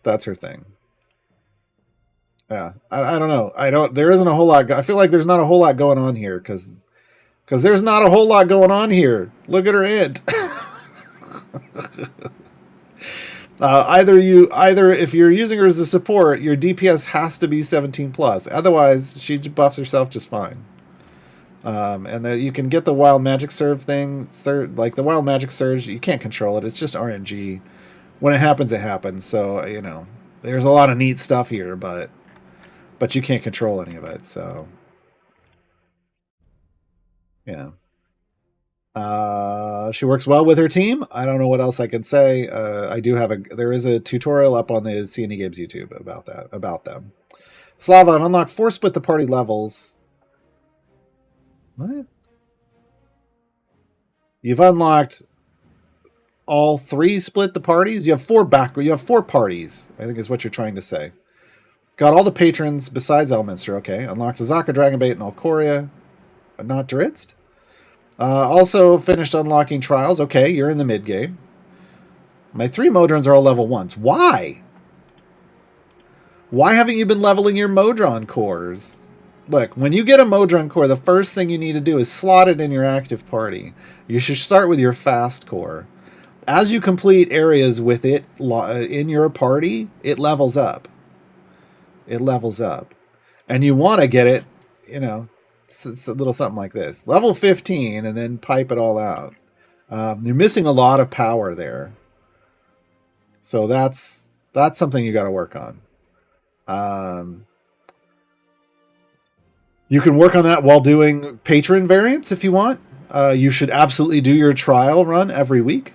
that's her thing. Yeah, I don't know. There isn't a whole lot. I feel like there's not a whole lot going on here because there's not a whole lot going on here. Look at her int. Either if you're using her as a support, your DPS has to be 17 plus. Otherwise, she buffs herself just fine. And you can get the wild magic serve thing. Like the wild magic surge, you can't control it. It's just RNG. When it happens, it happens. So there's a lot of neat stuff here, but you can't control any of it. So yeah. She works well with her team. I don't know what else I can say. There is a tutorial up on the CNE Games YouTube about them. Slava, I've unlocked 4 split the party levels. What? You've unlocked all 3 split the parties? You have 4 parties, I think is what you're trying to say. Got all the patrons besides Elminster, okay. Unlocked Azaka, Dragonbait, and Alcoria, but not Dritzt? Also finished unlocking trials. Okay, you're in the mid game. My 3 Modrons are all level 1s. Why? Why haven't you been leveling your Modron cores? Look, when you get a Modron core, the first thing you need to do is slot it in your active party. You should start with your fast core. As you complete areas with it in your party, it levels up. It levels up. And you want to get it, it's a little something like this. Level 15 and then pipe it all out. You're missing a lot of power there. So that's something you got to work on. You can work on that while doing patron variants if you want. You should absolutely do your trial run every week.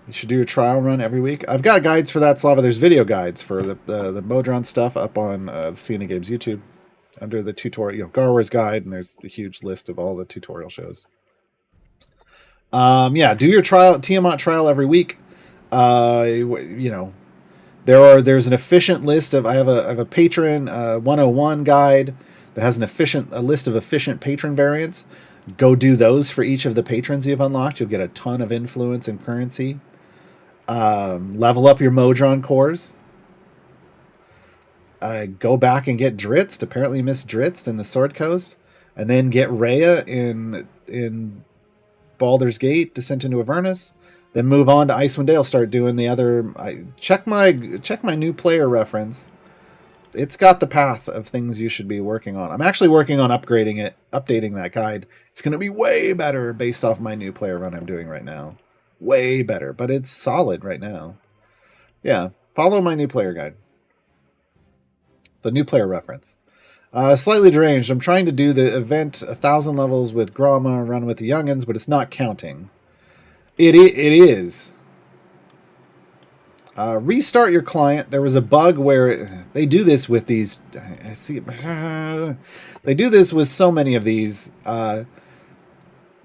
I've got guides for that, Slava. There's video guides for the Modron stuff up on CNE Games YouTube under the tutorial, Gaarawarr's guide, and there's a huge list of all the tutorial shows. Do your Tiamat trial every week. There's an efficient list of. I have a patron 101 guide that has a list of efficient patron variants. Go do those for each of the patrons you've unlocked. You'll get a ton of influence and currency. Level up your Modron cores. Go back and get Dritzt. Apparently you missed Dritzt in the Sword Coast. And then get Rhea in Baldur's Gate, Descent into Avernus. Then move on to Icewind Dale. Start doing the other. Check my new player reference. It's got the path of things you should be working on. I'm actually working on updating that guide. It's going to be way better based off my new player run I'm doing right now. Way better, but it's solid right now. Yeah, follow my new player guide. The new player reference. Slightly deranged. I'm trying to do the event 1,000 levels with Gromma, run with the youngins, but it's not counting. It is. Restart your client. There was a bug where they do this with these. They do this with so many of these.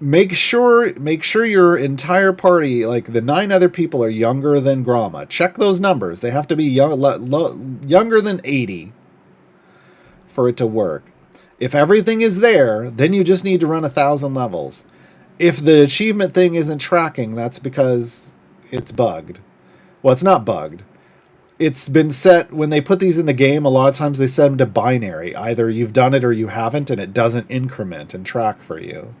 Make sure your entire party, like the 9 other people, are younger than Gromma. Check those numbers. They have to be younger than 80 for it to work. If everything is there, then you just need to run 1,000 levels. If the achievement thing isn't tracking, that's because it's bugged. Well, it's not bugged. It's been set, when they put these in the game, a lot of times they set them to binary. Either you've done it or you haven't, and it doesn't increment and track for you.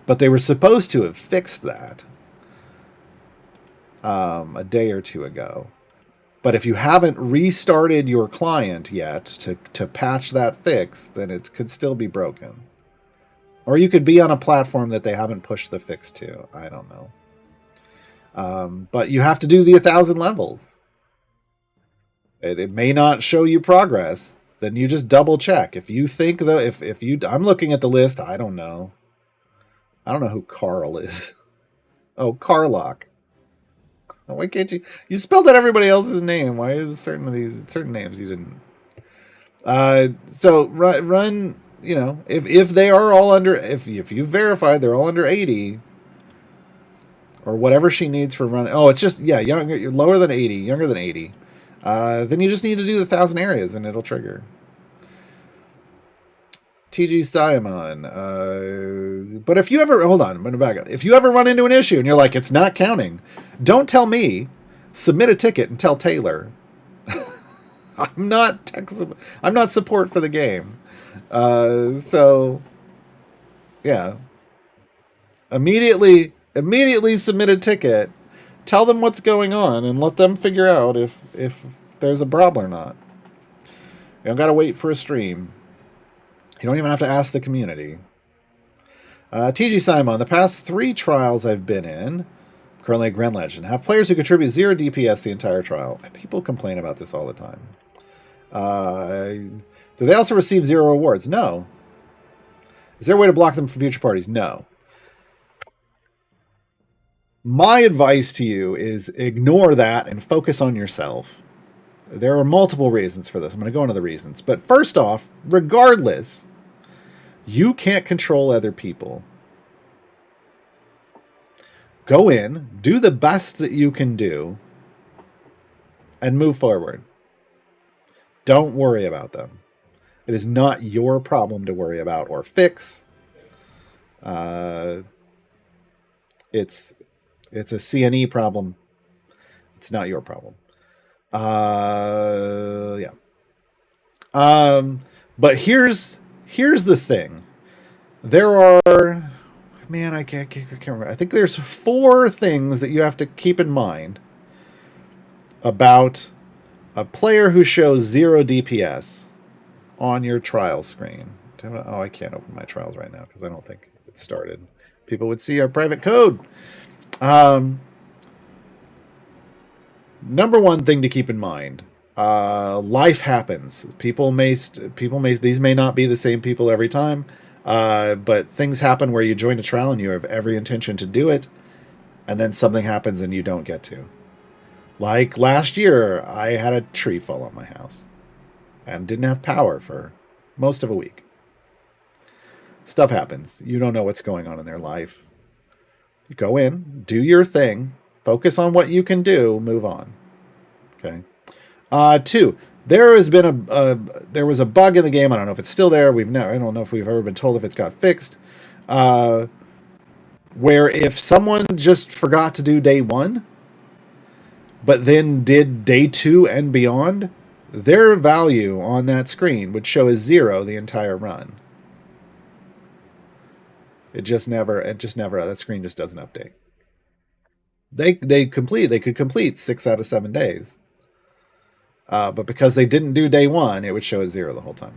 But they were supposed to have fixed that a day or 2 ago. But if you haven't restarted your client yet to patch that fix, then it could still be broken. Or you could be on a platform that they haven't pushed the fix to. I don't know. But you have to do the 1,000 levels. It may not show you progress. Then you just double check. If you think I'm looking at the list, I don't know. I don't know who Carl is. Oh, Carlock. Why can't you spelled out everybody else's name? Why is certain names you didn't? So run. If they are all under, if you verified they're all under 80, or whatever she needs for running. Oh, it's just younger. You're lower than 80, younger than 80. Then you just need to do the 1,000 areas and it'll trigger. TG Simon. But if you ever, hold on, I'm going to back up. If you ever run into an issue and you're like, it's not counting, don't tell me. Submit a ticket and tell Taylor. I'm not I'm not support for the game. So yeah, immediately submit a ticket. Tell them what's going on and let them figure out if there's a problem or not. You don't got to wait for a stream. You don't even have to ask the community. TG Simon, the past 3 trials I've been in, currently at Grand Legend, have players who contribute 0 DPS the entire trial. People complain about this all the time. Do they also receive 0 rewards? No. Is there a way to block them from future parties? No. My advice to you is ignore that and focus on yourself. There are multiple reasons for this. I'm going to go into the reasons. But first off, regardless, you can't control other people. Go in, do the best that you can do, and move forward. Don't worry about them. It is not your problem to worry about or fix. It's a CNE problem. It's not your problem. Yeah. But here's the thing. There are, man, I can't remember. I think there's 4 things that you have to keep in mind about a player who shows 0 DPS on your trial screen. Oh, I can't open my trials right now because I don't think it started. People would see our private code. Number one thing to keep in mind: life happens. People may these may not be the same people every time, but things happen where you join a trial and you have every intention to do it, and then something happens and you don't get to. Like last year, I had a tree fall on my house and didn't have power for most of a week. Stuff happens. You don't know what's going on in their life. You go in, do your thing, focus on what you can do, move on. Okay. 2, there has been there was a bug in the game. I don't know if it's still there. I don't know if we've ever been told if it's got fixed. Where if someone just forgot to do day 1, but then did day 2 and beyond, their value on that screen would show as 0 the entire run. That screen just doesn't update. They could complete 6 out of 7 days. But because they didn't do day 1, it would show as 0 the whole time.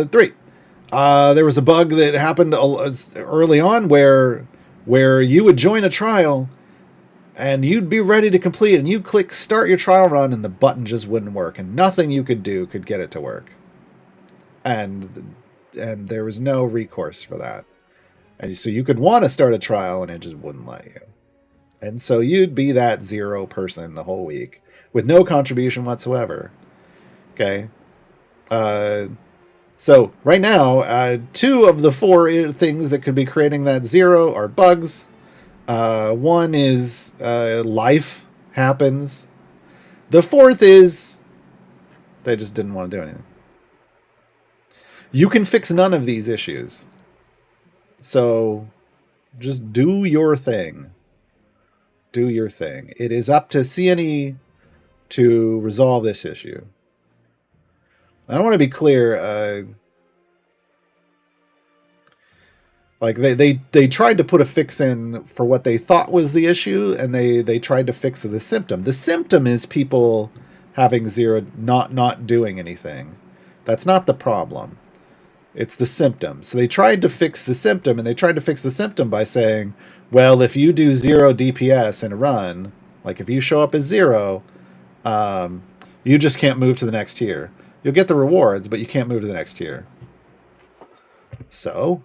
3. There was a bug that happened early on where you would join a trial and you'd be ready to complete and you click start your trial run and the button just wouldn't work and nothing you could do could get it to work. And there was no recourse for that. And so you could want to start a trial and it just wouldn't let you. And so you'd be that 0 person the whole week with no contribution whatsoever. Okay. So right now, 2 of the 4 things that could be creating that 0 are bugs. 1 is life happens. The 4th is they just didn't want to do anything. You can fix none of these issues. So just do your thing. Do your thing. It is up to CNE to resolve this issue. I want to be clear. Like they tried to put a fix in for what they thought was the issue, and they tried to fix the symptom. The symptom is people having 0, not doing anything. That's not the problem. It's the symptom. So they tried to fix the symptom, and they tried to fix the symptom by saying, well, if you do 0 DPS in a run, like if you show up as 0, you just can't move to the next tier. You'll get the rewards, but you can't move to the next tier. So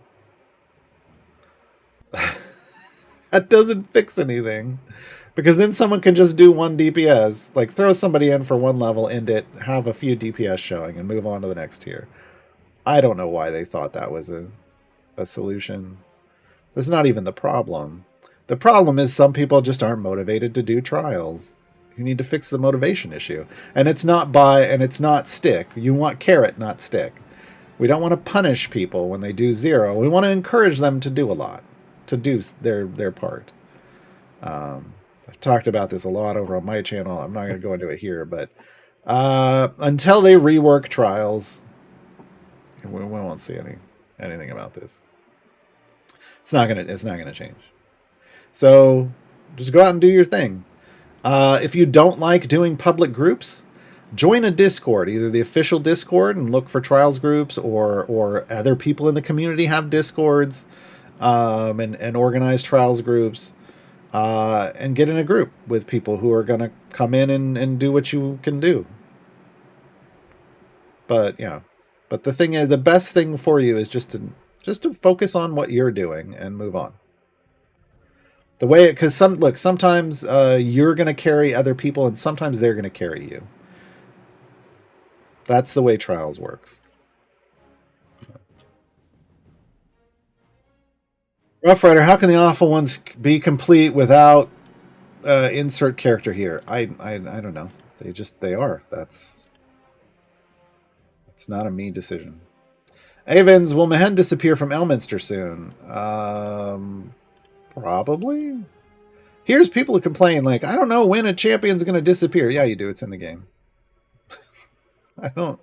that doesn't fix anything, because then someone can just do 1 DPS, like throw somebody in for 1 level, end it, have a few DPS showing, and move on to the next tier. I don't know why they thought that was a solution. That's not even the problem. The problem is some people just aren't motivated to do trials. You need to fix the motivation issue. And it's not stick. You want carrot, not stick. We don't want to punish people when they do 0. We want to encourage them to do a lot, to do their part. I've talked about this a lot over on my channel. I'm not going to go into it here, but Until they rework trials, we won't see anything about this. It's not gonna change. So just go out and do your thing. If you don't like doing public groups, join a Discord, either the official Discord and look for trials groups, or other people in the community have Discords, and organize trials groups, and get in a group with people who are going to come in and do what you can do. But yeah, but the thing is, the best thing for you is just to focus on what you're doing and move on. The way, because sometimes you're going to carry other people, and sometimes they're going to carry you. That's the way trials works. Rough Rider, how can the awful ones be complete without insert character here? I don't know. They are. It's not a me decision. Avens, will Mehen disappear from Elminster soon? Probably. Here's people who complain, like, I don't know when a champion's going to disappear. Yeah, you do. It's in the game. I don't.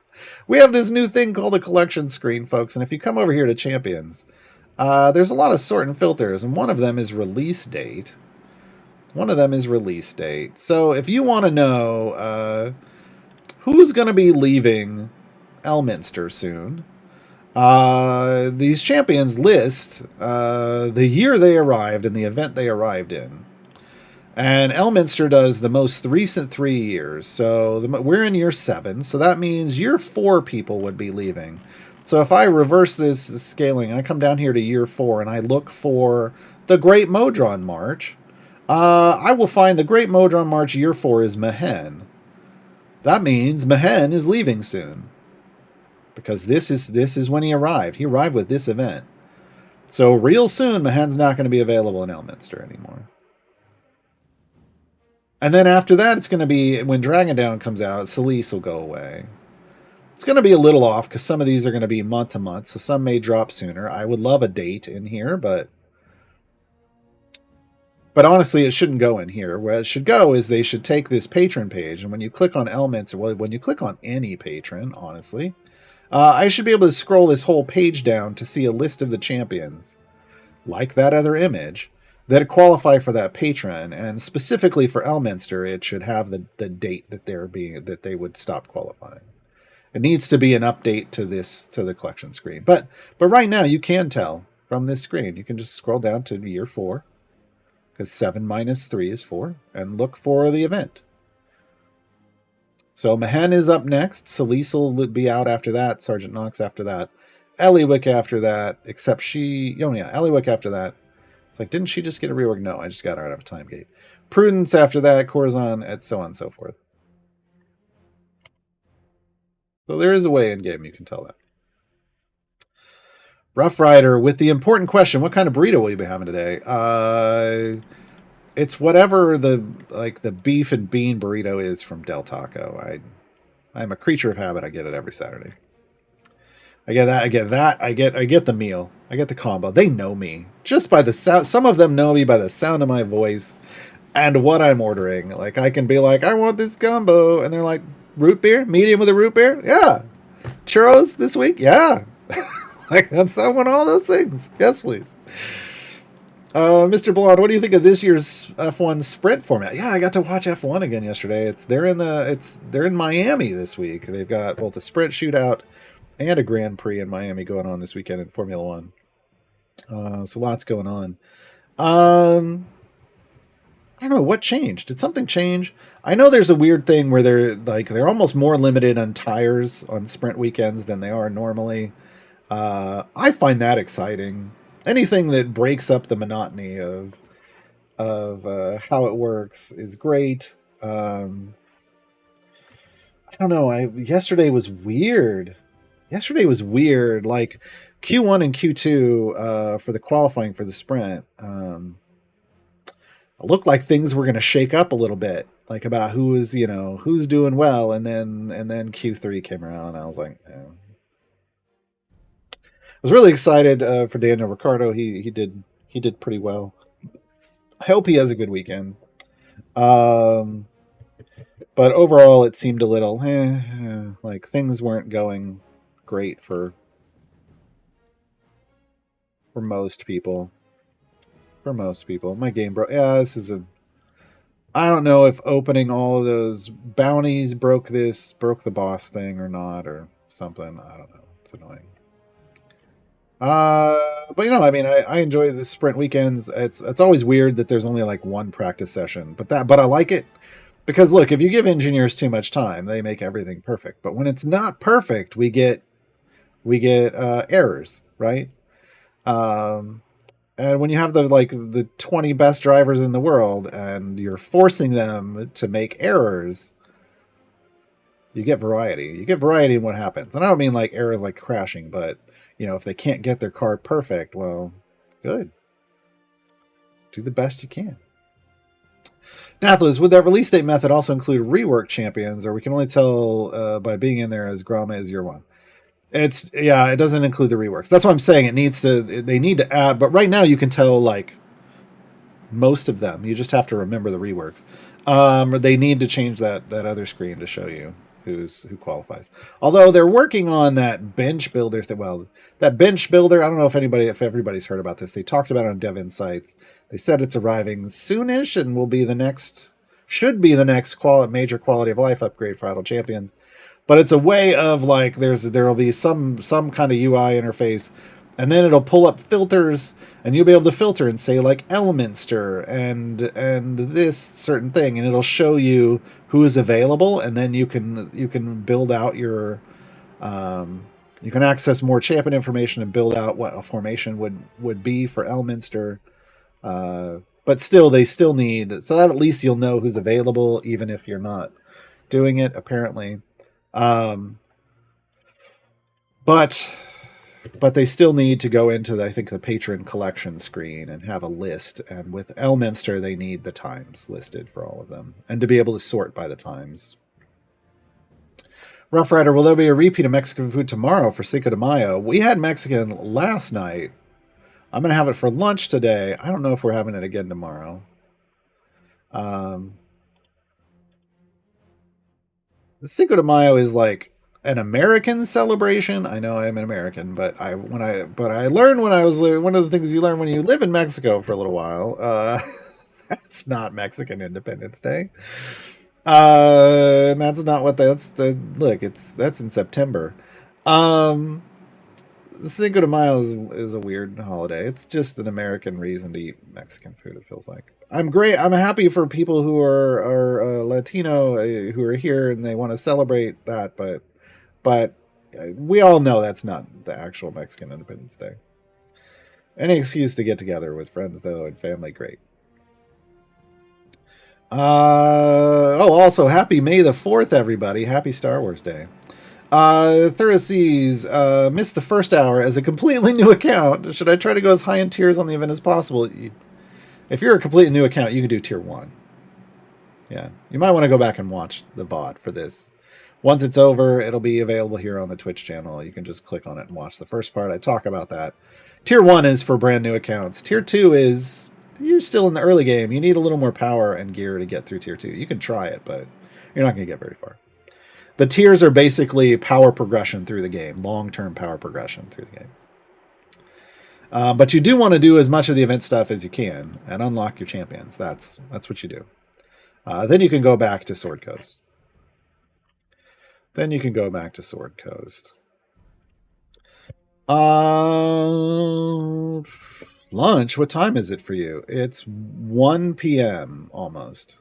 We have this new thing called a collection screen, folks, and if you come over here to champions, there's a lot of sort and filters, and one of them is release date. So if you want to know who's going to be leaving Elminster soon, these champions list the year they arrived and the event they arrived in. And Elminster does the most recent 3 years. So we're in year 7. So that means year 4 people would be leaving. So if I reverse this scaling and I come down here to year 4 and I look for the Great Modron March, I will find the Great Modron March year 4 is Mehen. That means Mehen is leaving soon. Because this is when he arrived. He arrived with this event. So real soon, Mehen's not going to be available in Elminster anymore. And then after that, it's going to be, when Dragon Down comes out, Celise will go away. It's going to be a little off, because some of these are going to be month to month, so some may drop sooner. I would love a date in here, but honestly, it shouldn't go in here. Where it should go is they should take this patron page, and when you click on Elminster, well, when you click on any patron, honestly, I should be able to scroll this whole page down to see a list of the champions, like that other image, that qualify for that patron, and specifically for Elminster, it should have the date that they would stop qualifying. It needs to be an update to the collection screen. But right now you can tell from this screen. You can just scroll down to year 4, because 7 minus 3 is 4, and look for the event. So Mehen is up next. Celise will be out after that. Sergeant Knox after that. Eliwick after that. Except Eliwick after that. It's like, didn't she just get a rework? No, I just got her out of a time gate. Prudence after that. Corazon, and so on and so forth. So there is a way in game you can tell that. Rough Rider with the important question: what kind of burrito will you be having today? It's whatever the beef and bean burrito is from Del Taco. I'm a creature of habit. I get it every Saturday. I get that. I get the meal. I get the combo. They know me just by the sound. Some of them know me by the sound of my voice and what I'm ordering. Like, I can be like, I want this combo, and they're like, root beer, medium with a root beer, yeah. Churros this week, yeah. Like, I want all those things. Yes, please. Mr. Blonde, what do you think of this year's F1 sprint format? Yeah, I got to watch F1 again yesterday. They're in Miami this week. They've got both a sprint shootout and a Grand Prix in Miami going on this weekend in Formula One. So lots going on. I don't know what changed. Did something change? I know there's a weird thing where they're almost more limited on tires on sprint weekends than they are normally. I find that exciting. Anything that breaks up the monotony of how it works is great. I don't know. Yesterday was weird. Like Q1 and Q2 for the qualifying for the sprint. It looked like things were going to shake up a little bit, like about who's doing well, and then Q3 came around, and I was like, I was really excited for Daniel Ricciardo. He did pretty well. I hope he has a good weekend. But overall, it seemed a little like things weren't going great for most people. For most people, my game broke. Yeah, this is a. I don't know if opening all of those bounties broke the boss thing or not, or something. I don't know. It's annoying. But I mean, I enjoy the sprint weekends. It's always weird that there's only like one practice session, but I like it because look, if you give engineers too much time, they make everything perfect. But when it's not perfect, we get errors, right? Um, and when you have the 20 best drivers in the world and you're forcing them to make errors, you get variety. You get variety in what happens. And I don't mean like errors like crashing, but if they can't get their car perfect, well, good. Do the best you can. Nathless, would that release date method also include rework champions, or we can only tell by being in there as Gromma is year one? It doesn't include the reworks. That's what I'm saying. They need to add, but right now you can tell like most of them. You just have to remember the reworks. They need to change that other screen to show you who qualifies. Although they're working on that bench builder thing. Well, that bench builder, I don't know if everybody's heard about this. They talked about it on Dev Insights. They said it's arriving soonish and should be the next major quality of life upgrade for Idle Champions. But it's a way of like there'll be some kind of UI interface, and then it'll pull up filters, and you'll be able to filter and say like Elementster and this certain thing, and it'll show you who is available, and then you can build out your you can access more champion information and build out what a formation would be for Elementster. But still, they still need so that at least you'll know who's available, even if you're not doing it. Apparently. But they still need to go into I think the patron collection screen and have a list. And with Elminster, they need the times listed for all of them and to be able to sort by the times. Rough Rider, will there be a repeat of Mexican food tomorrow for Cinco de Mayo? We had Mexican last night. I'm going to have it for lunch today. I don't know if we're having it again tomorrow. The Cinco de Mayo is like an American celebration. I know I'm an American, but I learned when I was one of the things you learn when you live in Mexico for a little while. That's not Mexican Independence Day. And that's not what that's in September. Cinco de Mayo is a weird holiday. It's just an American reason to eat Mexican food. It feels like. I'm happy for people who are Latino who are here and they want to celebrate that, but we all know that's not the actual Mexican Independence Day. Any excuse to get together with friends though and family, great. Also happy May the 4th, everybody. Happy Star Wars Day. Thursdays, missed the first hour as a completely new account. Should I try to go as high in tiers on the event as possible? If you're a completely new account, you can do tier 1. Yeah, you might want to go back and watch the VOD for this. Once it's over, it'll be available here on the Twitch channel. You can just click on it and watch the first part. I talk about that. Tier 1 is for brand new accounts. Tier 2 is you're still in the early game. You need a little more power and gear to get through tier 2. You can try it, but you're not going to get very far. The tiers are basically power progression through the game, long-term power progression through the game. But you do want to do as much of the event stuff as you can and unlock your champions. That's what you do. Then you can go back to Sword Coast. Lunch, what time is it for you? It's 1 p.m. almost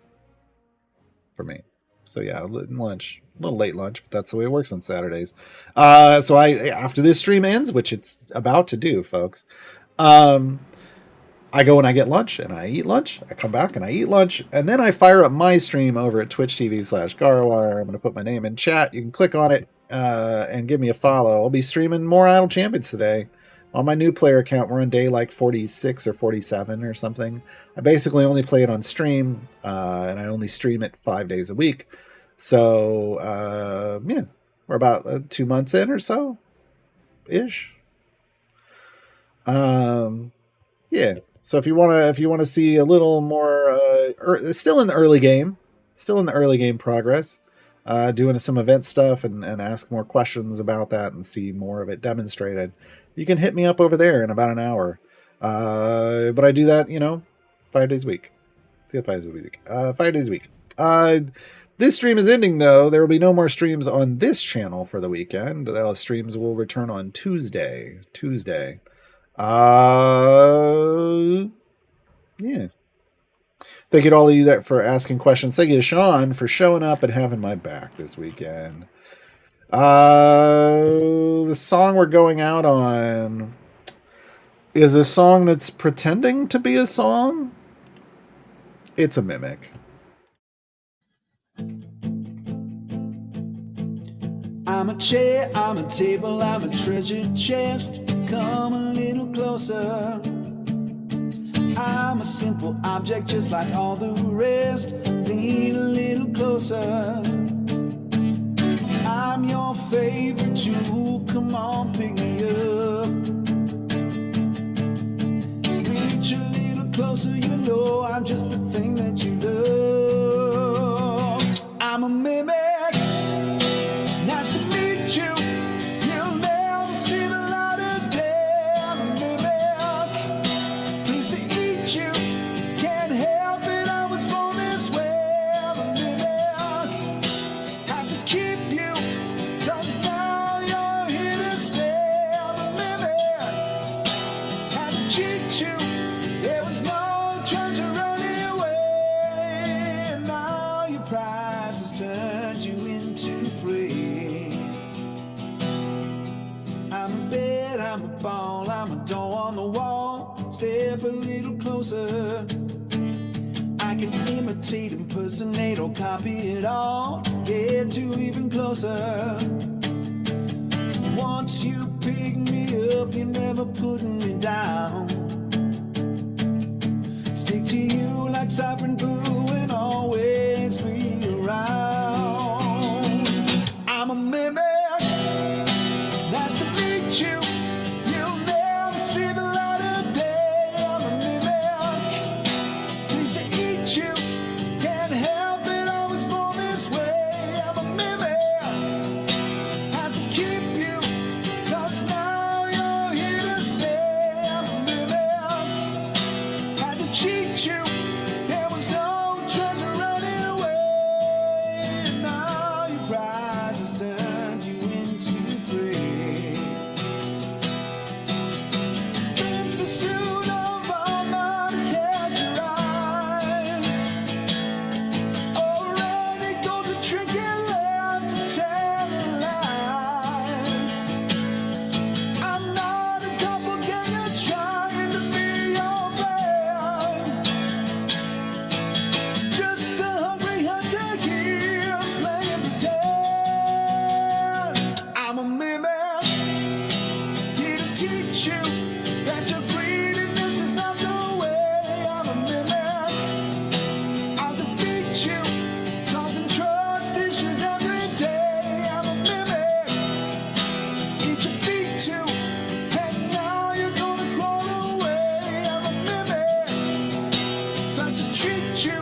for me. So yeah, lunch. A little late lunch, but that's the way it works on Saturdays. So after this stream ends, which it's about to do, folks, I go and I get lunch and I eat lunch. I come back and I eat lunch, and then I fire up my stream over at twitch.tv/Gaarawarr. I'm going to put my name in chat. You can click on it and give me a follow. I'll be streaming more Idle Champions today. On my new player account, we're on day like 46 or 47 or something. I basically only play it on stream, and I only stream it 5 days a week. So, yeah, we're about 2 months in or so ish. Yeah. So if you want to see a little more, it's still an early game. Still in the early game progress. Doing some event stuff and ask more questions about that and see more of it demonstrated. You can hit me up over there in about an hour. But I do that, 5 days a week. 5 days a week. 5 days a week. This stream is ending, though. There will be no more streams on this channel for the weekend. The streams will return on Tuesday. Yeah. Thank you to all of you that for asking questions. Thank you to Sean for showing up and having my back this weekend. The song we're going out on is a song that's pretending to be a song. It's a mimic. I'm a chair, I'm a table, I'm a treasure chest. Come a little closer. I'm a simple object just like all the rest. Lean a little closer. I'm your favorite jewel, come on, pick me up. Reach a little closer, you know I'm just the thing that you love. I'm a mimic. Nice to meet you. You'll never see the light of day. I'm a mimic. Pleased to eat you. Can't help it, I was born this way. I'm a mimic. Have to keep you, 'cause now you're here to stay. I'm a mimic. Had to cheat you. There was no treasure running away. And now your prize has turned you into prey. I'm a bed, I'm a ball, I'm a door on the wall. Step a little closer. I can imitate, impersonate, or copy it all to get you even closer. Once you pick me up, you're never putting me down. Stick to you like saffron glue and always be around. I'm a mimic. Nice to meet you. You'll never see the light of day. I'm a mimic. Pleased to eat you. Can't help it, I was born this way. I'm a mimic. Have to keep you, 'cause now you're here to stay. I'm a mimic. Had to cheat you. There was no treasure running away. Now your prize has turned you into prey. It's a suit of armor to catch your eyes. Already goes a trinket left to tell lies. I'm not a doppelganger trying to be your friend. Just a hungry hunter here playing pretend. I'm a mimic, here to teach you that your greediness is not the way. I'm a mimic, I'll defeat you, causing trust issues every day. I'm a mimic, eat your feet too, and now you're gonna crawl away. I'm a mimic, such a treat you.